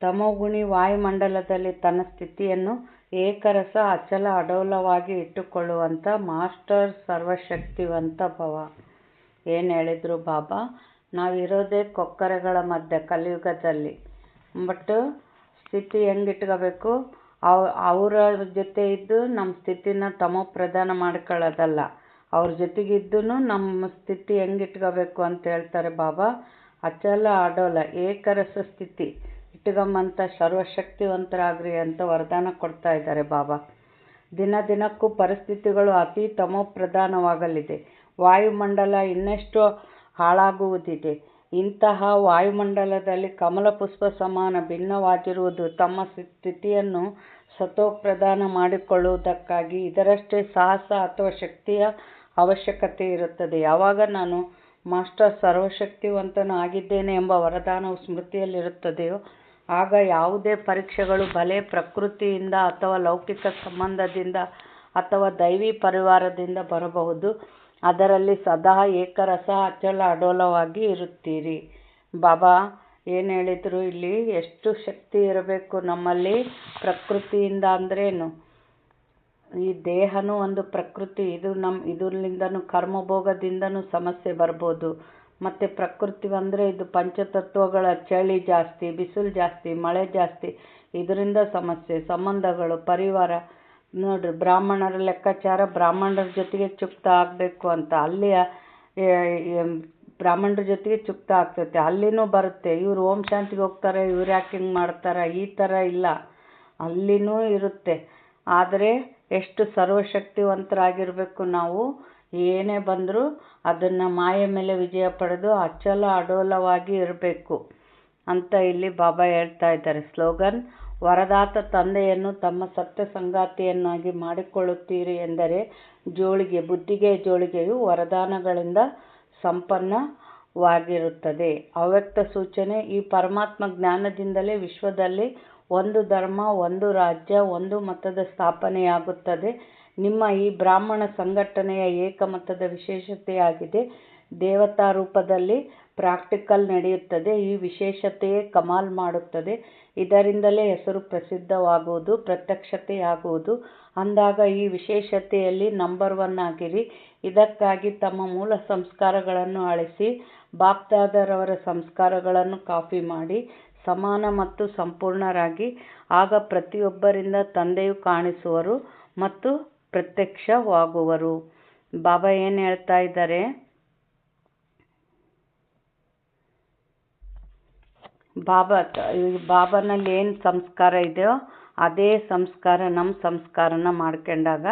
ತಮೋಗುಣಿ ವಾಯುಮಂಡಲದಲ್ಲಿ ತನ್ನ ಸ್ಥಿತಿಯನ್ನು ಏಕರಸ ಅಚಲ ಅಡೋಲವಾಗಿ ಇಟ್ಟುಕೊಳ್ಳುವಂಥ ಮಾಸ್ಟರ್ ಸರ್ವಶಕ್ತಿವಂತ ಭವ. ಏನು ಹೇಳಿದರು ಬಾಬಾ? ನಾವಿರೋದೇ ಕೊಕ್ಕರೆಗಳ ಮಧ್ಯೆ ಕಲಿಯುಗದಲ್ಲಿ. ಬಟ್ ಸ್ಥಿತಿ ಹೆಂಗಿಟ್ಕೋಬೇಕು? ಅವರ ಜೊತೆ ಇದ್ದು ನಮ್ಮ ಸ್ಥಿತಿನ ತಮೋ ಪ್ರಧಾನ ಮಾಡ್ಕೊಳ್ಳೋದಲ್ಲ. ಅವ್ರ ಜೊತೆಗಿದ್ದೂ ನಮ್ಮ ಸ್ಥಿತಿ ಹೆಂಗಿಟ್ಕೋಬೇಕು ಅಂತ ಹೇಳ್ತಾರೆ ಬಾಬಾ. ಅಚಲ ಅಡೋಲ ಏಕರಸ ಸ್ಥಿತಿ ಇಟ್ಕೊಂಬಂಥ ಸರ್ವಶಕ್ತಿವಂತರಾಗ್ರಿ ಅಂತ ವರದಾನ ಕೊಡ್ತಾ ಇದ್ದಾರೆ ಬಾಬಾ. ದಿನಕ್ಕೂ ಪರಿಸ್ಥಿತಿಗಳು ಅತಿ ತಮೋ ಪ್ರಧಾನವಾಗಲಿದೆ. ವಾಯುಮಂಡಲ ಇನ್ನಷ್ಟು ಹಾಳಾಗುವುದಿದೆ. ಇಂತಹ ವಾಯುಮಂಡಲದಲ್ಲಿ ಕಮಲ ಪುಷ್ಪ ಸಮಾನ ಭಿನ್ನವಾಗಿರುವುದು ತಮ್ಮ ಸ್ಥಿತಿಯನ್ನು ಸತೋಪ್ರಧಾನ ಮಾಡಿಕೊಳ್ಳುವುದಕ್ಕಾಗಿ ಇದರಷ್ಟೇ ಸಾಹಸ ಅಥವಾ ಶಕ್ತಿಯ ಅವಶ್ಯಕತೆ ಇರುತ್ತದೆ. ಯಾವಾಗ ನಾನು ಮಾಸ್ಟರ್ ಸರ್ವಶಕ್ತಿವಂತನು ಆಗಿದ್ದೇನೆ ಎಂಬ ವರದಾನವು ಸ್ಮೃತಿಯಲ್ಲಿರುತ್ತದೆಯೋ ಆಗ ಯಾವುದೇ ಪರೀಕ್ಷೆಗಳು ಭಲೆ ಪ್ರಕೃತಿಯಿಂದ ಅಥವಾ ಲೌಕಿಕ ಸಂಬಂಧದಿಂದ ಅಥವಾ ದೈವಿ ಪರಿವಾರದಿಂದ ಬರಬಹುದು, ಅದರಲ್ಲಿ ಸದಾ ಏಕರಸ ಅಚಲ ಅಡೋಲವಾಗಿ ಇರುತ್ತೀರಿ. ಬಾಬಾ ಏನು ಹೇಳಿದರು ಇಲ್ಲಿ? ಎಷ್ಟು ಶಕ್ತಿ ಇರಬೇಕು ನಮ್ಮಲ್ಲಿ. ಪ್ರಕೃತಿಯಿಂದ ಅಂದ್ರೇನು? ಈ ದೇಹನೂ ಒಂದು ಪ್ರಕೃತಿ. ಇದರಿಂದನೂ ಕರ್ಮಭೋಗದಿಂದನೂ ಸಮಸ್ಯೆ ಬರ್ಬೋದು. ಮತ್ತು ಪ್ರಕೃತಿ ಅಂದರೆ ಇದು ಪಂಚತತ್ವಗಳ ಚಳಿ ಜಾಸ್ತಿ, ಬಿಸಿಲು ಜಾಸ್ತಿ, ಮಳೆ ಜಾಸ್ತಿ, ಇದರಿಂದ ಸಮಸ್ಯೆ. ಸಂಬಂಧಗಳು, ಪರಿವಾರ ನೋಡ್ರಿ, ಬ್ರಾಹ್ಮಣರ ಲೆಕ್ಕಾಚಾರ ಬ್ರಾಹ್ಮಣರ ಜೊತೆಗೆ ಚುಕ್ತ ಆಗಬೇಕು ಅಂತ. ಅಲ್ಲಿ ಬ್ರಾಹ್ಮಣರ ಜೊತೆಗೆ ಚುಕ್ತ ಆಗ್ತೈತೆ, ಅಲ್ಲಿನೂ ಬರುತ್ತೆ. ಇವ್ರು ಓಂ ಶಾಂತಿಗೆ ಹೋಗ್ತಾರೆ, ಇವ್ರು ಯಾಕೆ ಹಿಂಗೆ ಮಾಡ್ತಾರೆ, ಈ ಥರ ಇಲ್ಲ, ಅಲ್ಲಿನೂ ಇರುತ್ತೆ. ಆದರೆ ಎಷ್ಟು ಸರ್ವಶಕ್ತಿವಂತರಾಗಿರಬೇಕು ನಾವು. ಏನೇ ಬಂದರೂ ಅದನ್ನು ಮಾಯೆ ಮೇಲೆ ವಿಜಯ ಪಡೆದು ಅಚಲ ಅಡೋಲವಾಗಿ ಇರಬೇಕು ಅಂತ ಇಲ್ಲಿ ಬಾಬಾ ಹೇಳ್ತಾ ಇದ್ದಾರೆ. ಸ್ಲೋಗನ್: ವರದಾತ ತಂದೆಯನ್ನು ತಮ್ಮ ಸತ್ಯ ಸಂಗಾತಿಯನ್ನಾಗಿ ಮಾಡಿಕೊಳ್ಳುತ್ತೀರಿ ಎಂದರೆ ಜೋಳಿಗೆ, ಬುದ್ಧಿಗೆ ಜೋಳಿಗೆಯು ವರದಾನಗಳಿಂದ ಸಂಪನ್ನವಾಗಿರುತ್ತದೆ. ಅವ್ಯಕ್ತ ಸೂಚನೆ: ಈ ಪರಮಾತ್ಮ ಜ್ಞಾನದಿಂದಲೇ ವಿಶ್ವದಲ್ಲಿ ಒಂದು ಧರ್ಮ, ಒಂದು ರಾಜ್ಯ, ಒಂದು ಮತದ ಸ್ಥಾಪನೆಯಾಗುತ್ತದೆ. ನಿಮ್ಮ ಈ ಬ್ರಾಹ್ಮಣ ಸಂಘಟನೆಯ ಏಕಮತದ ವಿಶೇಷತೆಯಾಗಿದೆ. ದೇವತಾ ರೂಪದಲ್ಲಿ ಪ್ರಾಕ್ಟಿಕಲ್ ನಡೆಯುತ್ತದೆ. ಈ ವಿಶೇಷತೆಯೇ ಕಮಾಲ್ ಮಾಡುತ್ತದೆ. ಇದರಿಂದಲೇ ಹೆಸರು ಪ್ರಸಿದ್ಧವಾಗುವುದು, ಪ್ರತ್ಯಕ್ಷತೆಯಾಗುವುದು. ಅಂದಾಗ ಈ ವಿಶೇಷತೆಯಲ್ಲಿ ನಂಬರ್ 1 ಆಗಿರಿ. ಇದಕ್ಕಾಗಿ ತಮ್ಮ ಮೂಲ ಸಂಸ್ಕಾರಗಳನ್ನು ಅಳಿಸಿ ಬಾಪ್ದಾದರವರ ಸಂಸ್ಕಾರಗಳನ್ನು ಕಾಪಿ ಮಾಡಿ ಸಮಾನ ಮತ್ತು ಸಂಪೂರ್ಣರಾಗಿ. ಆಗ ಪ್ರತಿಯೊಬ್ಬರಿಂದ ತಂದೆಯು ಕಾಣಿಸುವರು ಮತ್ತು ಪ್ರತ್ಯಕ್ಷವಾಗುವರು. ಬಾಬಾ ಏನು ಹೇಳ್ತಾ ಇದ್ದಾರೆ? ಬಾಬಾನಲ್ಲಿ ಏನು ಸಂಸ್ಕಾರ ಇದೆಯೋ ಅದೇ ಸಂಸ್ಕಾರ ನಮ್ಮ ಸಂಸ್ಕಾರನ ಮಾಡ್ಕೊಂಡಾಗ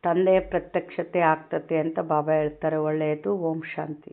ತಂದೆಯ ಪ್ರತ್ಯಕ್ಷತೆ ಆಗ್ತತೆ ಅಂತ ಬಾಬಾ ಹೇಳ್ತಾರೆ. ಒಳ್ಳೆಯದು. ಓಂ ಶಾಂತಿ.